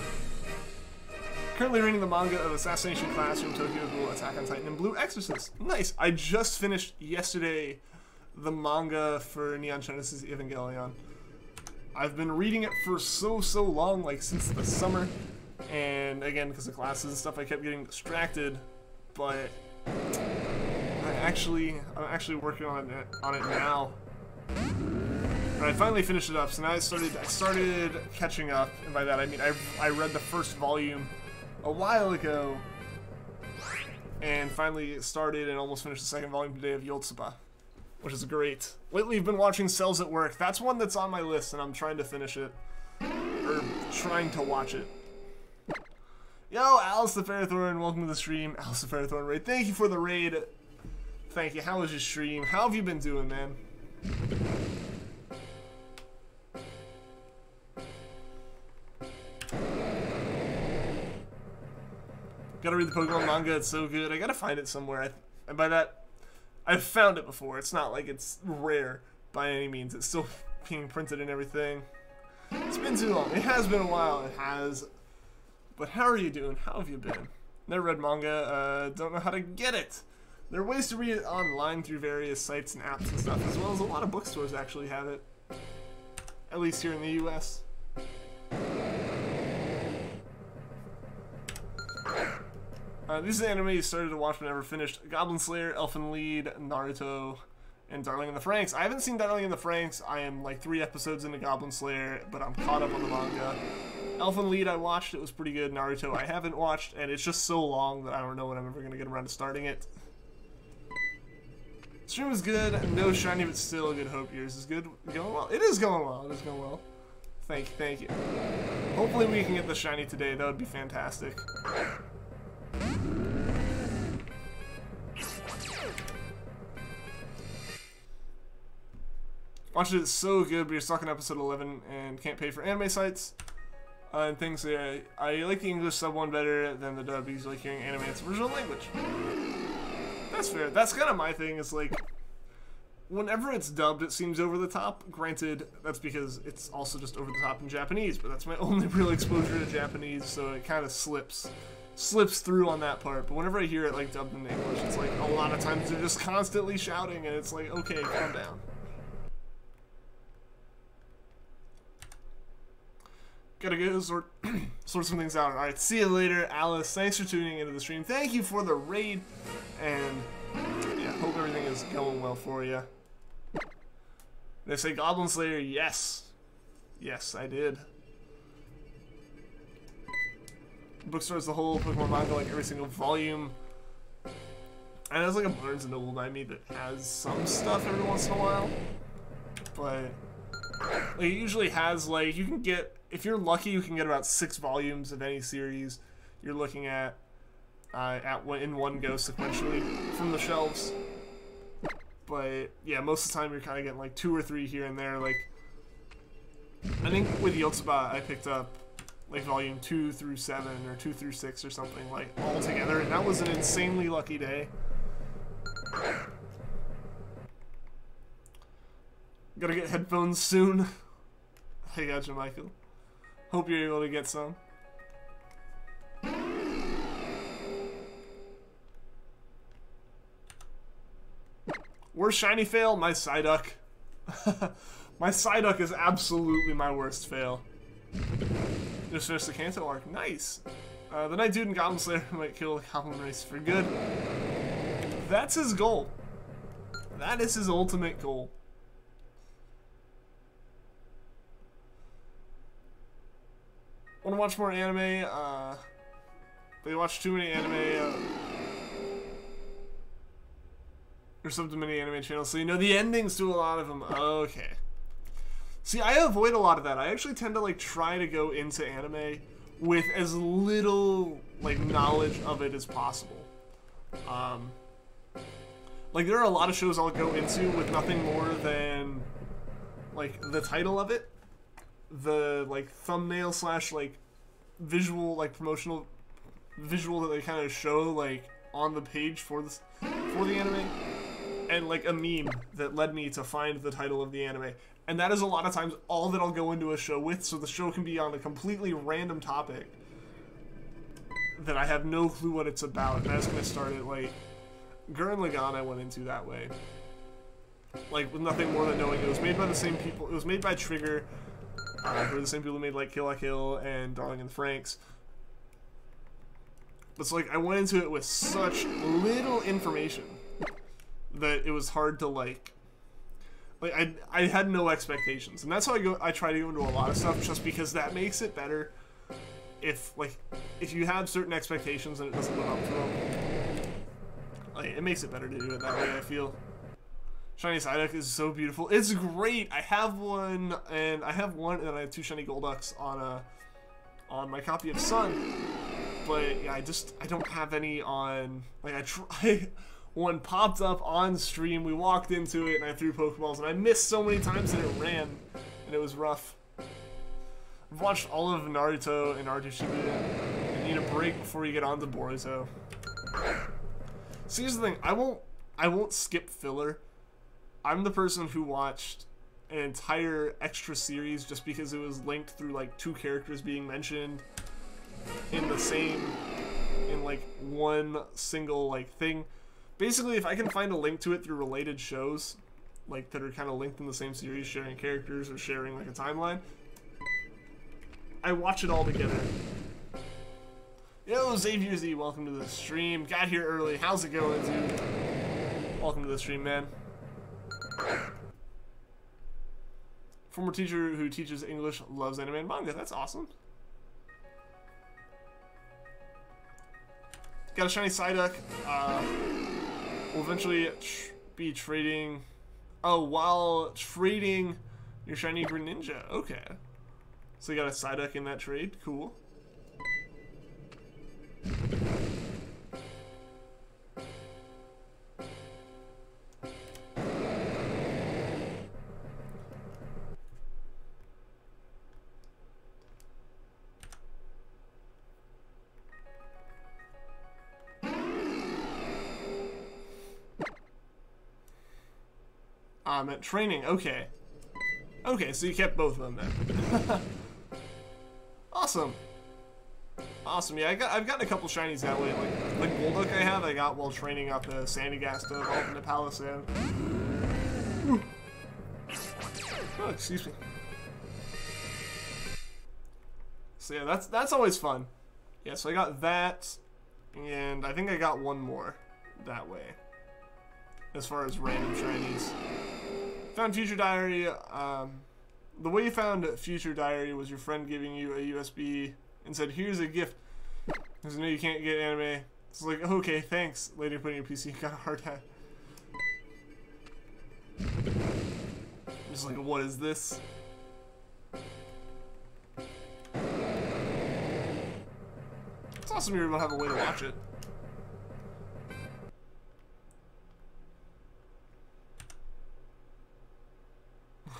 Currently reading the manga of Assassination Classroom, Tokyo Ghoul, Attack on Titan, and Blue Exorcist. Nice. I just finished yesterday the manga for Neon Genesis Evangelion. I've been reading it for so long, like since the summer. And again, because of classes and stuff, I kept getting distracted. But I'm actually working on it now. And I finally finished it up, so now I started catching up, and by that I mean I read the first volume a while ago, and finally started and almost finished the second volume today of Yotsuba, which is great. Lately I've been watching Cells at Work. That's one that's on my list, and I'm trying to finish it, or trying to watch it. Yo, Alice the Ferrothorn, welcome to the stream. Alice the Ferrothorn raid, thank you for the raid. Thank you. How was your stream? How have you been doing, man? Gotta read the Pokemon manga, it's so good. I gotta find it somewhere. And by that, I've found it before. It's not like it's rare by any means. It's still being printed and everything. It's been too long. It has been a while. It has. But how are you doing? How have you been? Never read manga. Don't know how to get it. There are ways to read it online through various sites and apps and stuff, as well as a lot of bookstores actually have it. At least here in the US. These are the anime you started to watch but never finished. Goblin Slayer, Elfen Lied, Naruto, and Darling in the Franxx. I haven't seen Darling in the Franxx. I am like 3 episodes into Goblin Slayer, but I'm caught up on the manga. Elfen Lied I watched, it was pretty good. Naruto I haven't watched, and it's just so long that I don't know when I'm ever going to get around to starting it. Stream is good, no shiny, but still a good hope. Yours is good. Going well. It is going well. It is going well. Thank you. Hopefully we can get the shiny today. That would be fantastic. Watched it, it's so good, but you're stuck in episode 11 and can't pay for anime sites. And things there. I like the English sub one better than the dub because you like hearing anime in its original language. That's fair. That's kind of my thing, is like, whenever it's dubbed, it seems over the top. Granted, that's because it's also just over the top in Japanese, but that's my only real exposure to Japanese, so it kind of slips through on that part. But whenever I hear it like dubbed in English, it's like a lot of times they're just constantly shouting, and it's like, okay, calm down. Gotta go sort some things out. Alright, see you later, Alice. Thanks for tuning into the stream. Thank you for the raid. And yeah, hope everything is going well for you. They say Goblin Slayer, yes. Yes, I did. Bookstores the whole Pokemon manga, like every single volume. And there's like a Barnes & Noble by me that has some stuff every once in a while. But like, it usually has, like, you can get, if you're lucky, you can get about 6 volumes of any series you're looking at in one go sequentially from the shelves. But yeah, most of the time you're kind of getting like 2 or 3 here and there. Like, I think with Yotsuba I picked up like volume 2 through 7 or 2 through 6 or something, like, all together, and that was an insanely lucky day. Gotta get headphones soon. I gotcha, Michael. Hope you're able to get some. Worst shiny fail? My Psyduck. My Psyduck is absolutely my worst fail. Just finished the Kanto arc. Nice. The Night Dude and Goblin Slayer might kill the Goblin race for good. That's his goal. That is his ultimate goal. Want to watch more anime? They watch too many anime. There's some too many anime channels, so you know the endings to a lot of them. Okay. See, I avoid a lot of that. I actually tend to like try to go into anime with as little like knowledge of it as possible. Like there are a lot of shows I'll go into with nothing more than like the title of it, the like thumbnail slash like visual like promotional visual that they kind of show like on the page for the anime, and like a meme that led me to find the title of the anime. And that is a lot of times all that I'll go into a show with, so the show can be on a completely random topic that I have no clue what it's about, and that's gonna start it. Like Gurren Lagann I went into that way, like with nothing more than knowing it was made by the same people. It was made by Trigger, who are the same people who made like Kill la Kill and Darling in the Franxx. But it's like I went into it with such little information that it was hard to like I had no expectations, and that's how I try to go into a lot of stuff, just because that makes it better if you have certain expectations and it doesn't live up to them. Like, it makes it better to do it that way, I feel. Shiny Psyduck is so beautiful. It's great. I have one, and I have 2 shiny Golducks on my copy of Sun. But yeah, I don't have any on. Like I try. One popped up on stream. We walked into it, and I threw Pokeballs, and I missed so many times that it ran, and it was rough. I've watched all of Naruto and Naruto Shippuden. You need a break before you get on to Boruto. See, here's the thing. I won't skip filler. I'm the person who watched an entire extra series just because it was linked through like 2 characters being mentioned in like one single like thing. Basically, if I can find a link to it through related shows, like that are kind of linked in the same series, sharing characters or sharing like a timeline, I watch it all together. Yo, Xavier Z, welcome to the stream. Got here early. How's it going, dude? Welcome to the stream, man. Former teacher who teaches English loves anime and manga. That's awesome. Got a shiny Psyduck. We'll eventually be trading. Oh, while trading your shiny Greninja. Okay. So you got a Psyduck in that trade. Cool. At training, okay. Okay, so you kept both of them then. Awesome. Awesome, yeah, I've gotten a couple shinies that way. Like Golduck I got while training up a Sandygast to evolve into Palisand. Oh, excuse me. So yeah, that's always fun. Yeah, so I got that, and I think I got one more that way. As far as random shinies. Found Future Diary. The way you found Future Diary was your friend giving you a USB and said, "Here's a gift." Because I know you can't get anime. It's like, okay, thanks. Later putting your PC, got a hard hat. Just like, what is this? It's awesome you're able to have a way to watch it.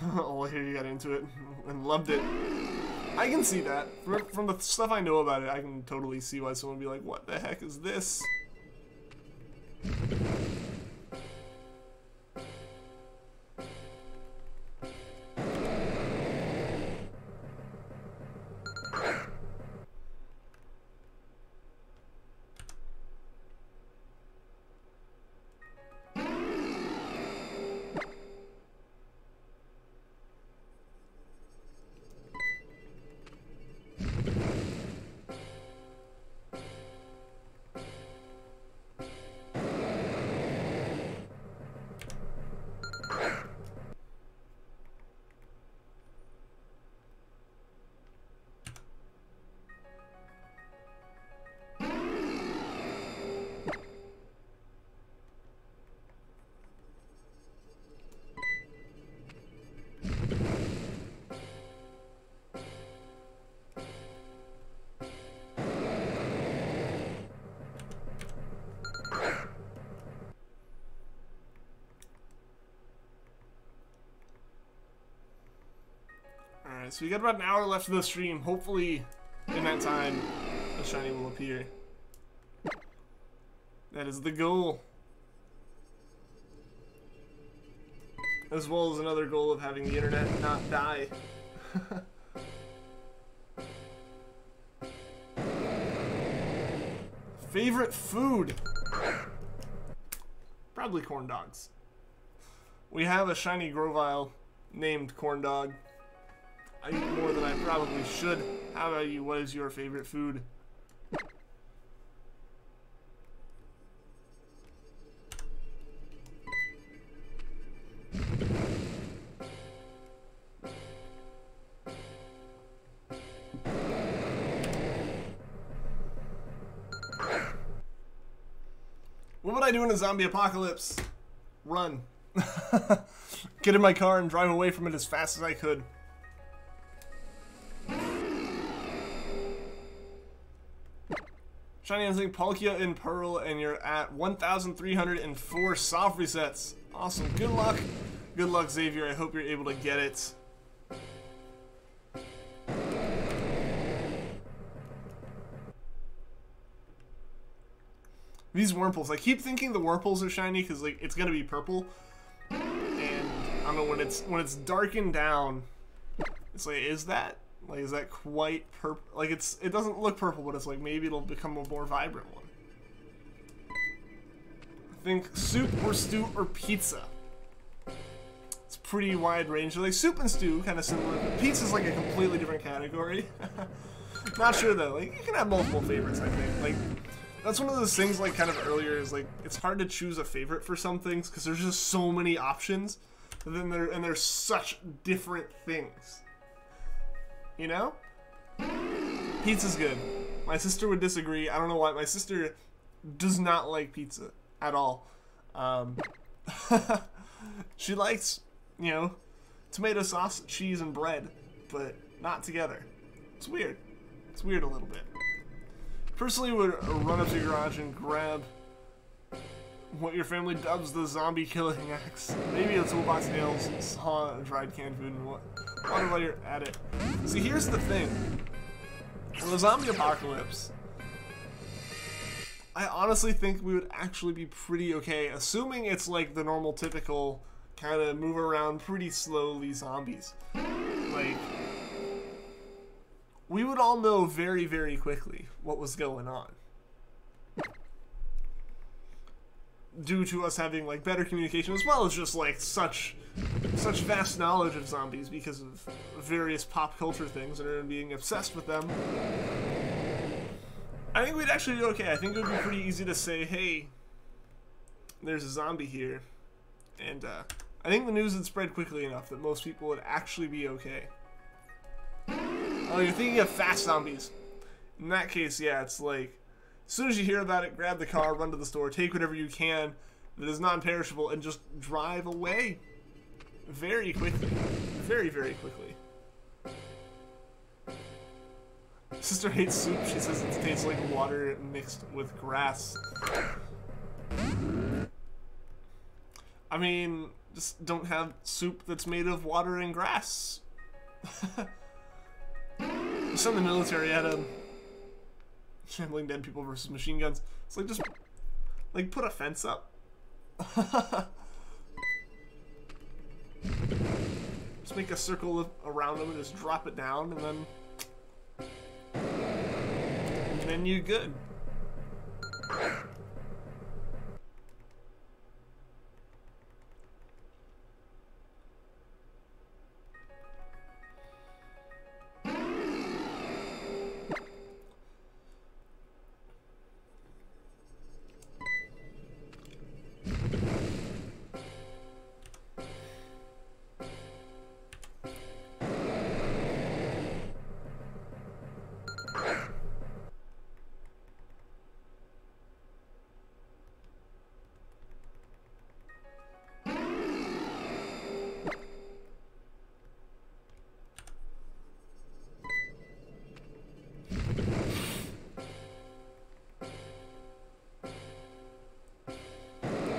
Oh, here you got into it and loved it. I can see that. From the stuff I know about it, I can totally see why someone would be like, what the heck is this? Alright, so we got about an hour left of the stream. Hopefully, in that time, a shiny will appear. That is the goal. As well as another goal of having the internet not die. Favorite food? Probably corn dogs. We have a shiny Grovyle named Corn Dog. I eat more than I probably should. How about you? What is your favorite food? What would I do in a zombie apocalypse? Run. Get in my car and drive away from it as fast as I could. Shiny Instinct, Palkia and Pearl, and you're at 1,304 soft resets. Awesome. Good luck. Good luck, Xavier. I hope you're able to get it. These Wurmples, I keep thinking the Wurmples are shiny because like it's gonna be purple, and I don't know, when it's darkened down, it's like, is that quite purple? Like it doesn't look purple, but it's like maybe it'll become a more vibrant one. I think soup or stew or pizza. It's pretty wide range. Like soup and stew, kind of similar, but pizza's like a completely different category. Not sure though. Like you can have multiple favorites. I think like. That's one of those things, like, kind of earlier, is, like, it's hard to choose a favorite for some things, because there's just so many options, and then they're such different things. You know? Pizza's good. My sister would disagree. I don't know why. My sister does not like pizza at all. She likes, you know, tomato sauce, cheese, and bread, but not together. It's weird. It's weird a little bit. Personally, would run up to your garage and grab what your family dubs the zombie killing axe. Maybe a toolbox nails, saw, dried canned food, and what. Water while you're at it. See, here's the thing. In the zombie apocalypse, I honestly think we would actually be pretty okay, assuming it's like the normal, typical kind of move around pretty slowly zombies. Like. We would all know very, very quickly what was going on. Due to us having, like, better communication, as well as just, like, such vast knowledge of zombies because of various pop culture things and being obsessed with them. I think we'd actually do okay. I think it would be pretty easy to say, hey, there's a zombie here. And, I think the news would spread quickly enough that most people would actually be okay. Oh, you're thinking of fast zombies. In that case, yeah, it's like, as soon as you hear about it, grab the car, run to the store, take whatever you can that is non-perishable, and just drive away. Very quickly. Very, very quickly. Sister hates soup. She says it tastes like water mixed with grass. I mean, just don't have soup that's made of water and grass. Some in the military had a shambling dead people versus machine guns. It's like, just like put a fence up. Just make a circle around them and just drop it down, and then you're good.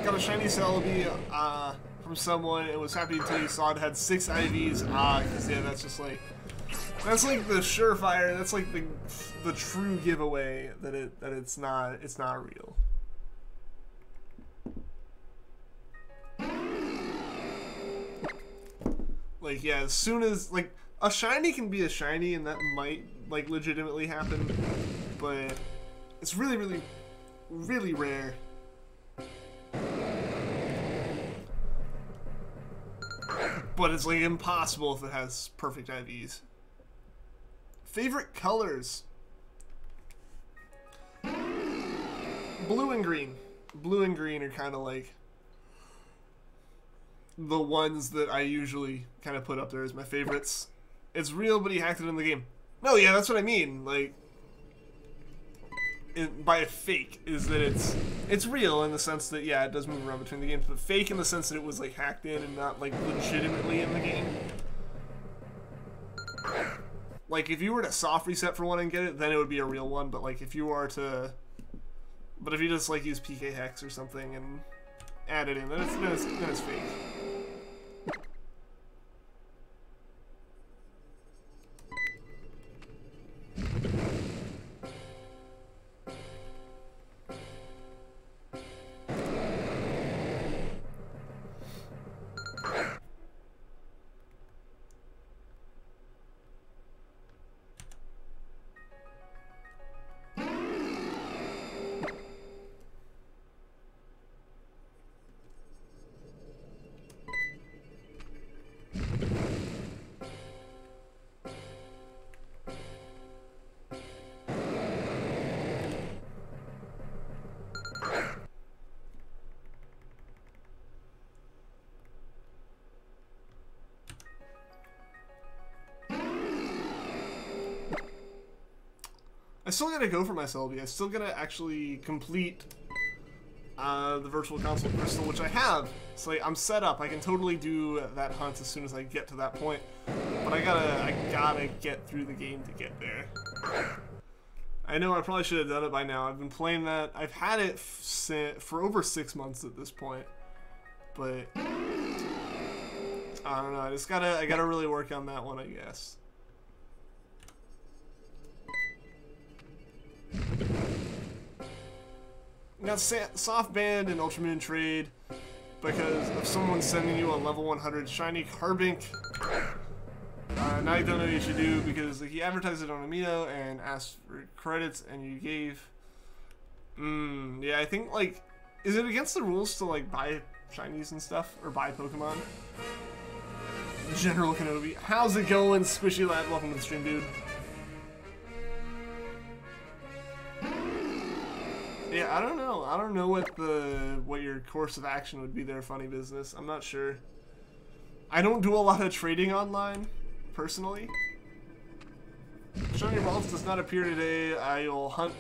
Got a shiny Celebi from someone and was happy until you saw it had 6 IVs. Because yeah, that's just like That's like the surefire. That's like the true giveaway that it's not real. Like, yeah, as soon as like a shiny can be a shiny, and that might like legitimately happen, but it's really, really, really rare. But it's like impossible if it has perfect IVs. Favorite colors? Blue and green. Blue and green are kind of like the ones that I usually kind of put up there as my favorites. It's real, but he hacked it in the game. No, yeah, that's what I mean. Like, by fake is that it's real in the sense that, yeah, it does move around between the games, but fake in the sense that it was like hacked in and not like legitimately in the game. Like, if you were to soft reset for one and get it, then it would be a real one, but like if you were to, but if you just like use PK Hex or something and add it in, then it's fake. I still gotta go for my Celebi. I still gotta actually complete the Virtual Console Crystal, which I have. So like, I'm set up. I can totally do that hunt as soon as I get to that point. But I gotta get through the game to get there. I know I probably should have done it by now. I've been playing that. I've had it for over 6 months at this point. But I don't know. I gotta really work on that one, I guess. We got soft banned in Ultra Moon trade because of someone sending you a level 100 shiny Carbink. Now you don't know what you should do because like, he advertised it on Amino and asked for credits and you gave. Yeah, I think like, is it against the rules to like buy shinies and stuff or buy Pokemon? General Kenobi, how's it going, Squishy Lad? Welcome to the stream, dude. Yeah, I don't know. I don't know what your course of action would be there, funny business. I'm not sure. I don't do a lot of trading online, personally. Shiny Ralts does not appear today. I will hunt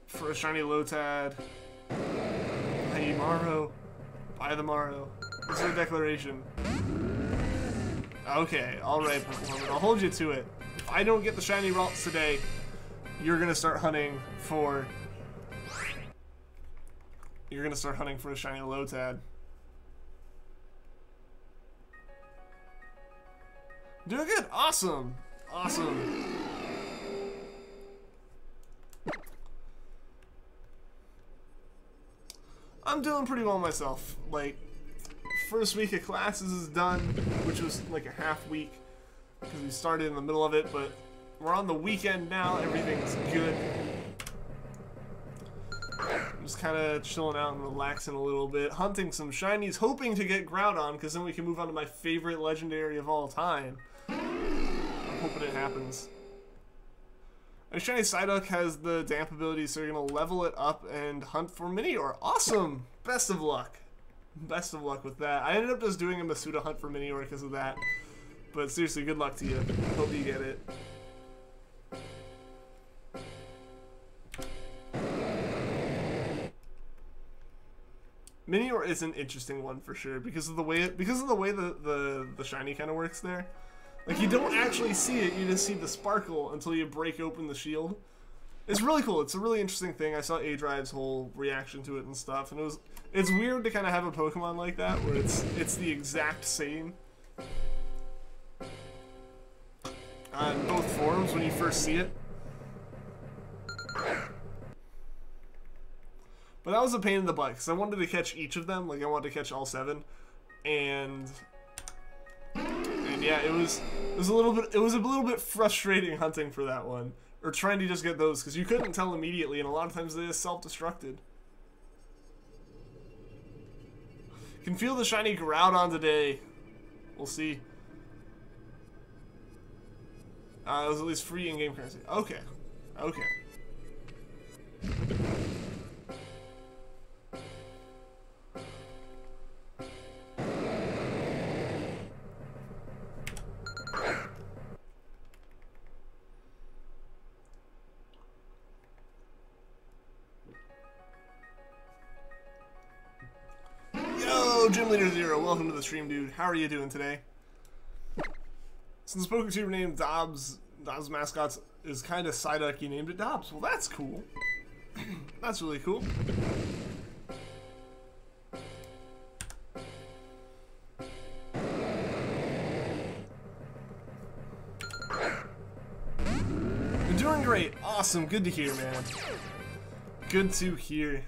for a shiny Lotad. Hey, Maro. Buy the Maro. This is a declaration. Okay, alright, Pokemon. I'll hold you to it. If I don't get the shiny Ralts today, you're gonna start hunting for... You're gonna start hunting for a shiny Lotad. Doing good! Awesome! Awesome! I'm doing pretty well myself. Like, first week of classes is done, which was like a half week, because we started in the middle of it, but we're on the weekend now, everything's good. Just kind of chilling out and relaxing a little bit, hunting some shinies, hoping to get Groudon, because then we can move on to my favorite legendary of all time. I'm hoping it happens. And shiny Psyduck has the damp ability, so you're going to level it up and hunt for Minior. Awesome! Best of luck. Best of luck with that. I ended up just doing a Masuda hunt for Minior because of that. But seriously, good luck to you. Hope you get it. Minior is an interesting one for sure because of the way the shiny kind of works there. Like, you don't actually see it, you just see the sparkle until you break open the shield. It's really cool. It's a really interesting thing. I saw A-Drive's whole reaction to it and stuff, and it's weird to kind of have a Pokemon like that where it's the exact same. on both forms when you first see it. But that was a pain in the butt because I wanted to catch each of them, like I wanted to catch all 7, and yeah, it was a little bit frustrating hunting for that one, or trying to just get those because you couldn't tell immediately, and a lot of times they just self-destructed. Can feel the shiny Groudon today. We'll see. It was at least free in-game currency. Okay. Okay. Yo, Gym Leader Zero, welcome to the stream, dude. How are you doing today? Since Poketuber named Dobbs mascot is kind of Psyduck, you named it Dobbs. Well, that's cool. That's really cool. You're doing great. Awesome. Good to hear, man. Good to hear.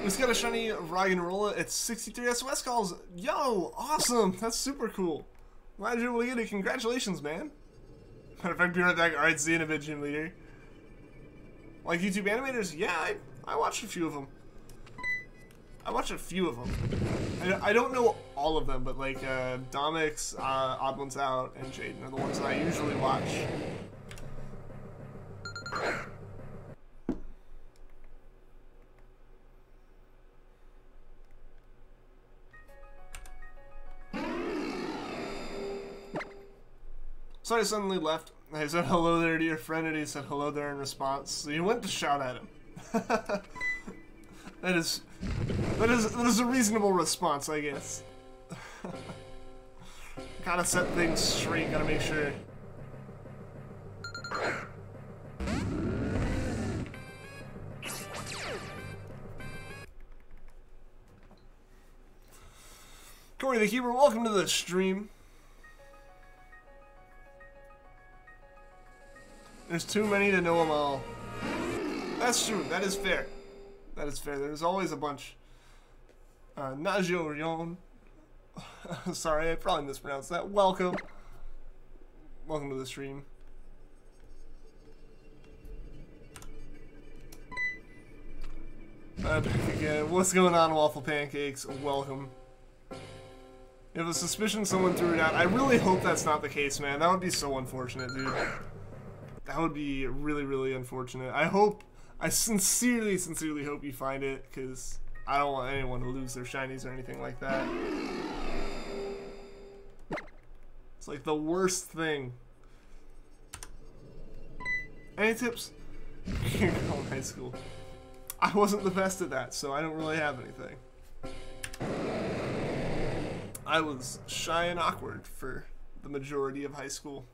It's got a shiny Raikou. It's 63 SOS calls. Yo, awesome. That's super cool. Glad you're able to get it. Congratulations, man. Matter of fact, be right back. Alright, see you in a bit, Gym Leader. Like YouTube animators? Yeah, I watched a few of them. I watched a few of them. I don't know all of them, but like Domix, Odd Ones Out, and Jaden are the ones that I usually watch. So I suddenly left. I said hello there to your friend, and he said hello there in response. So you went to shout at him. That is a reasonable response, I guess. Gotta set things straight. Gotta make sure. Corey the Keeper, welcome to the stream. There's too many to know them all. That's true. That is fair. That is fair. There's always a bunch. Najorion. Sorry, I probably mispronounced that. Welcome. Welcome to the stream. Back again. What's going on, Waffle Pancakes? Welcome. You have a suspicion someone threw it out. I really hope that's not the case, man. That would be so unfortunate, dude. That would be really, really unfortunate. I sincerely hope you find it, because I don't want anyone to lose their shinies or anything like that. It's like the worst thing. Any tips? You're going high school. I wasn't the best at that, so I don't really have anything. I was shy and awkward for the majority of high school.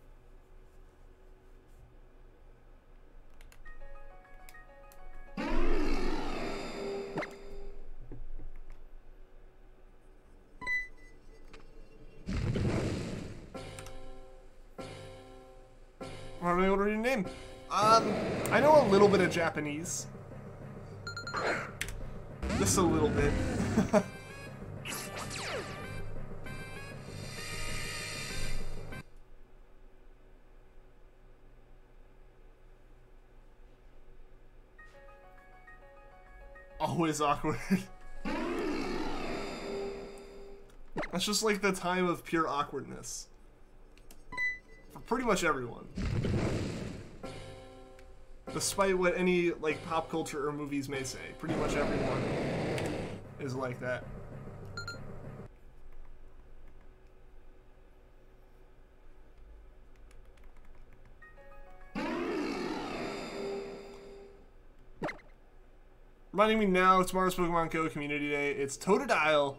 never been able to read your name. I know a little bit of Japanese. Just a little bit. Always awkward. That's just like the time of pure awkwardness. For pretty much everyone. Despite what any, like, pop culture or movies may say, pretty much everyone is like that. Reminding me now, tomorrow's Pokemon Go Community Day. It's Totodile.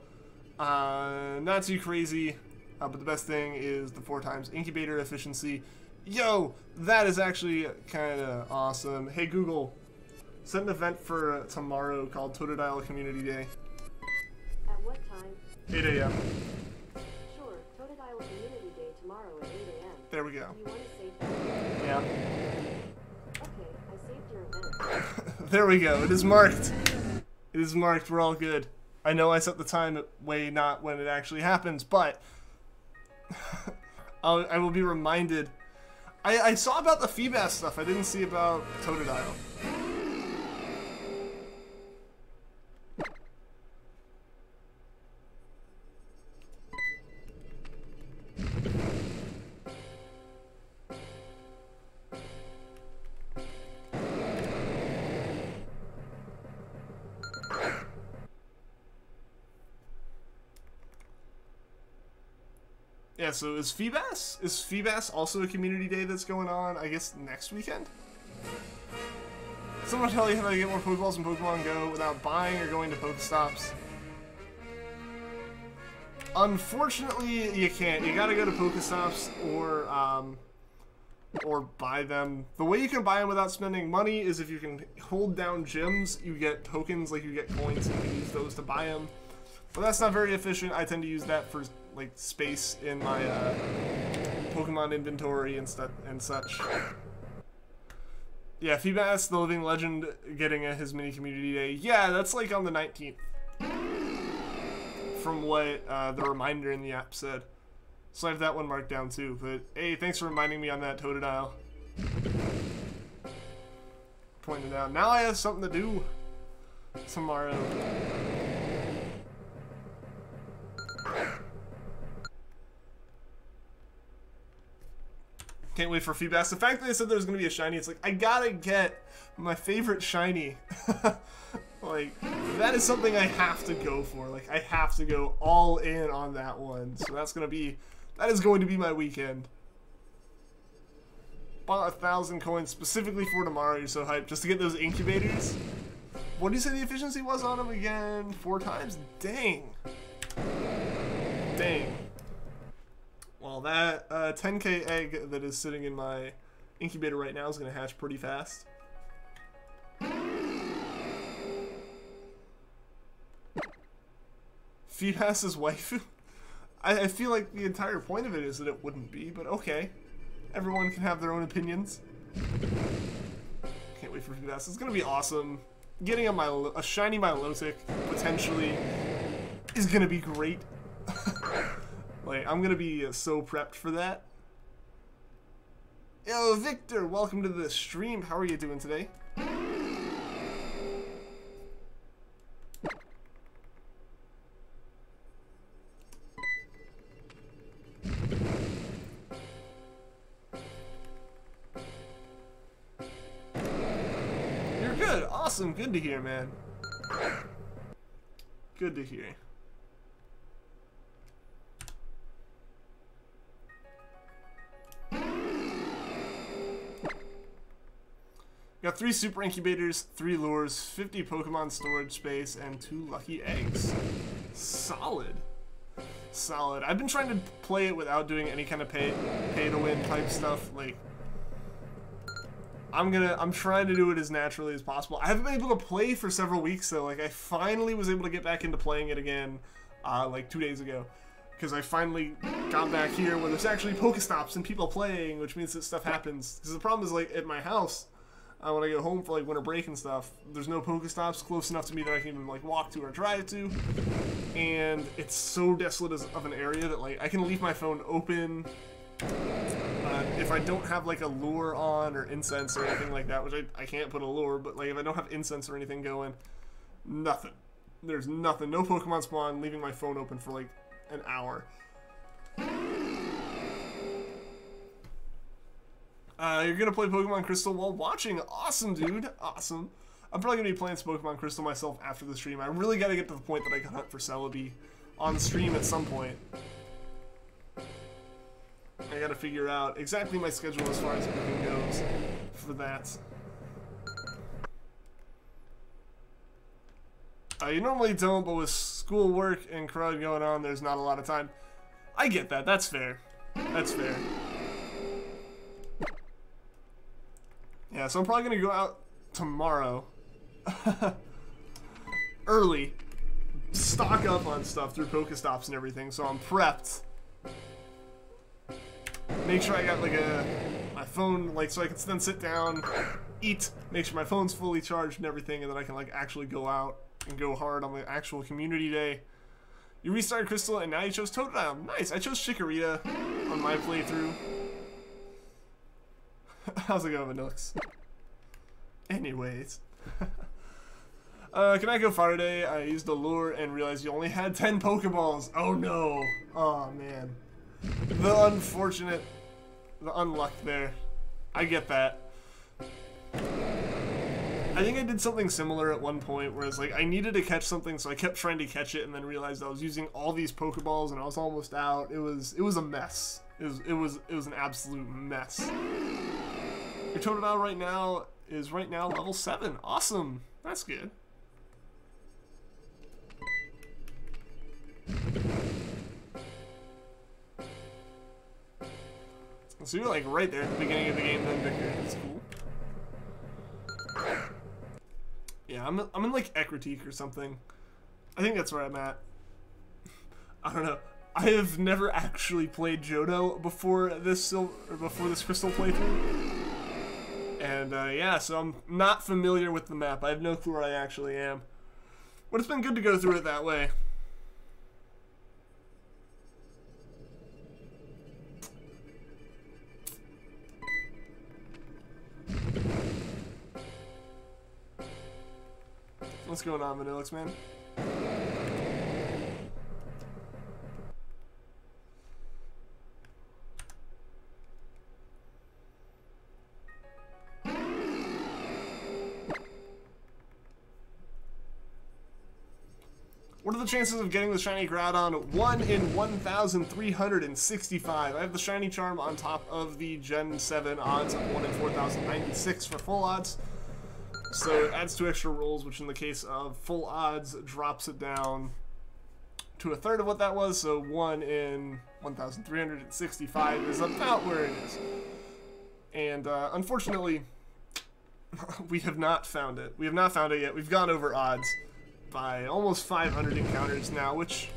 Not too crazy, but the best thing is the 4x incubator efficiency. Yo, that is actually kind of awesome. Hey Google, set an event for tomorrow called Totodile Community Day. At what time? 8 a.m. Sure, Totodile Community Day tomorrow at 8 a.m. There we go. Do you want to save that? Yeah. Okay, I saved your event. There we go. It is marked. It is marked. We're all good. I know I set the time way not when it actually happens, but I will be reminded. I saw about the Feebas stuff. I didn't see about Totodile. Yeah, so is Feebas also a community day that's going on, I guess, next weekend? Someone tell you how to get more Pokeballs in Pokemon Go without buying or going to Pokestops. Unfortunately, you can't. You gotta go to Pokestops or buy them. The way you can buy them without spending money is if you can hold down gyms, you get tokens, like you get coins, and you can use those to buy them. But that's not very efficient. I tend to use that for like space in my Pokemon inventory and such. Yeah, Feebas, the living legend, getting his mini community day. Yeah, that's like on the 19th. From what the reminder in the app said. So I have that one marked down too. But hey, thanks for reminding me on that Totodile. Pointing it out. Now I have something to do tomorrow. Can't wait for Feebas. The fact that they said there was going to be a shiny, it's like, I gotta get my favorite shiny. Like, that is something I have to go for. Like, I have to go all in on that one. So that is going to be my weekend. Bought 1,000 coins specifically for tomorrow. You're so hyped. Just to get those incubators. What did you say the efficiency was on them again? 4x? Dang. Dang. Well, that 10k egg that is sitting in my incubator right now is going to hatch pretty fast. Feebas's waifu? I feel like the entire point of it is that it wouldn't be, but okay. Everyone can have their own opinions. Can't wait for Feebas. It's going to be awesome. Getting a shiny Milotic, potentially, is going to be great. Like, I'm gonna be so prepped for that. Yo, Victor, welcome to the stream. How are you doing today? You're good. Awesome. Good to hear, man. Good to hear. Got 3 super incubators, 3 lures, 50 Pokemon storage space, and 2 lucky eggs. Solid. Solid. I've been trying to play it without doing any kind of pay to win type stuff. Like, I'm trying to do it as naturally as possible. I haven't been able to play for several weeks though. Like, I finally was able to get back into playing it again, like 2 days ago. because I finally got back here where there's actually Pokestops and people playing, which means that stuff happens. Because the problem is, like, at my house, when I go home for, like, winter break and stuff, there's no Pokestops close enough to me that I can even, like, walk to or drive to. And it's so desolate of an area that, like, I can leave my phone open if I don't have, like, a lure on or incense or anything like that, which I can't put a lure, but, like, if I don't have incense or anything going, nothing. There's nothing. No Pokemon spawn, leaving my phone open for, like, an hour. You're gonna play Pokemon Crystal while watching. Awesome, dude. Awesome. I'm probably gonna be playing some Pokemon Crystal myself after the stream. I really gotta get to the point that I can hunt for Celebi on stream at some point. I gotta figure out exactly my schedule as far as everything goes for that. You normally don't, but with school work and crud going on, there's not a lot of time. I get that. That's fair. That's fair. Yeah, so I'm probably going to go out tomorrow. Early. Stock up on stuff through Pokestops and everything, so I'm prepped. Make sure I got, like, my phone, like, so I can then sit down, eat, make sure my phone's fully charged and everything, and then I can, like, actually go out and go hard on the actual community day. You restarted Crystal and now you chose Totodile. Nice. I chose Chikorita on my playthrough. How's it going, Vanillix? Anyways. Can I go far today? I used a lure and realized you only had 10 Pokeballs. Oh no. Oh man. The unfortunate, the unluck there. I get that. I think I did something similar at one point where it's like I needed to catch something, so I kept trying to catch it and then realized I was using all these Pokeballs and I was almost out. It was a mess. It was an absolute mess. Your Totodile right now is level 7. Awesome. That's good. So you're like right there at the beginning of the game then, Victor. That's cool. Yeah, I'm in like Ekritique or something. I think that's where I'm at. I don't know. I have never actually played Johto before this Crystal playthrough. And yeah, so I'm not familiar with the map. I have no clue where I actually am. But it's been good to go through it that way. What's going on, Vanillix, man? What are the chances of getting the shiny Groudon? 1 in 1,365. I have the shiny charm on top of the Gen 7 odds of 1 in 4,096 for full odds. So it adds 2 extra rolls, which in the case of full odds drops it down to a third of what that was. So 1 in 1,365 is about where it is. And unfortunately, we have not found it. We have not found it yet. We've gone over odds by almost 500 encounters now, which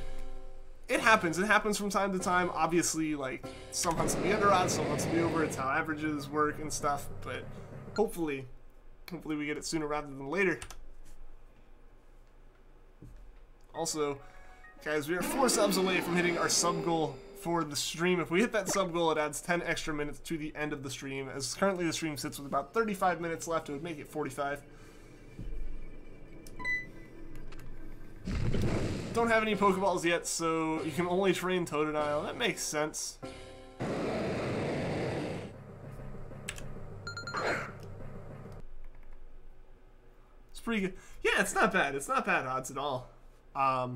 it happens. It happens from time to time. Obviously, like, some hunts will be under odds, some hunts will be over. It's how averages work and stuff. But hopefully we get it sooner rather than later. Also, guys, we are 4 subs away from hitting our sub goal for the stream. If we hit that sub goal, it adds 10 extra minutes to the end of the stream. As currently the stream sits with about 35 minutes left, it would make it 45. Don't have any Pokeballs yet, so you can only train Totodile. That makes sense. It's pretty good. Yeah, it's not bad. It's not bad odds at all. Yeah,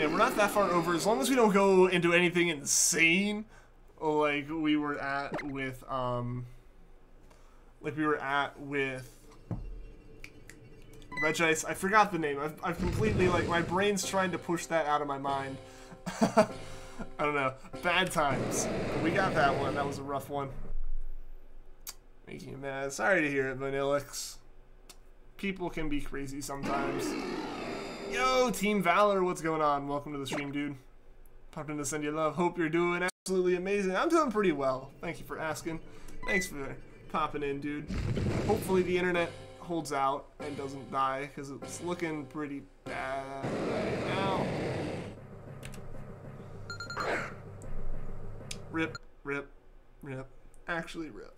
we're not that far over. As long as we don't go into anything insane, like we were at with Regice. I forgot the name. I've completely, like, my brain's trying to push that out of my mind. I don't know. Bad times. We got that one. That was a rough one. Making you mad. Sorry to hear it, Vanillix. People can be crazy sometimes. Yo, Team Valor, what's going on? Welcome to the stream, dude. Popped in to send you love. Hope you're doing absolutely amazing. I'm doing pretty well. Thank you for asking. Thanks for popping in, dude. Hopefully the internet holds out and doesn't die, because it's looking pretty bad right now. Rip, rip, rip. Actually, rip.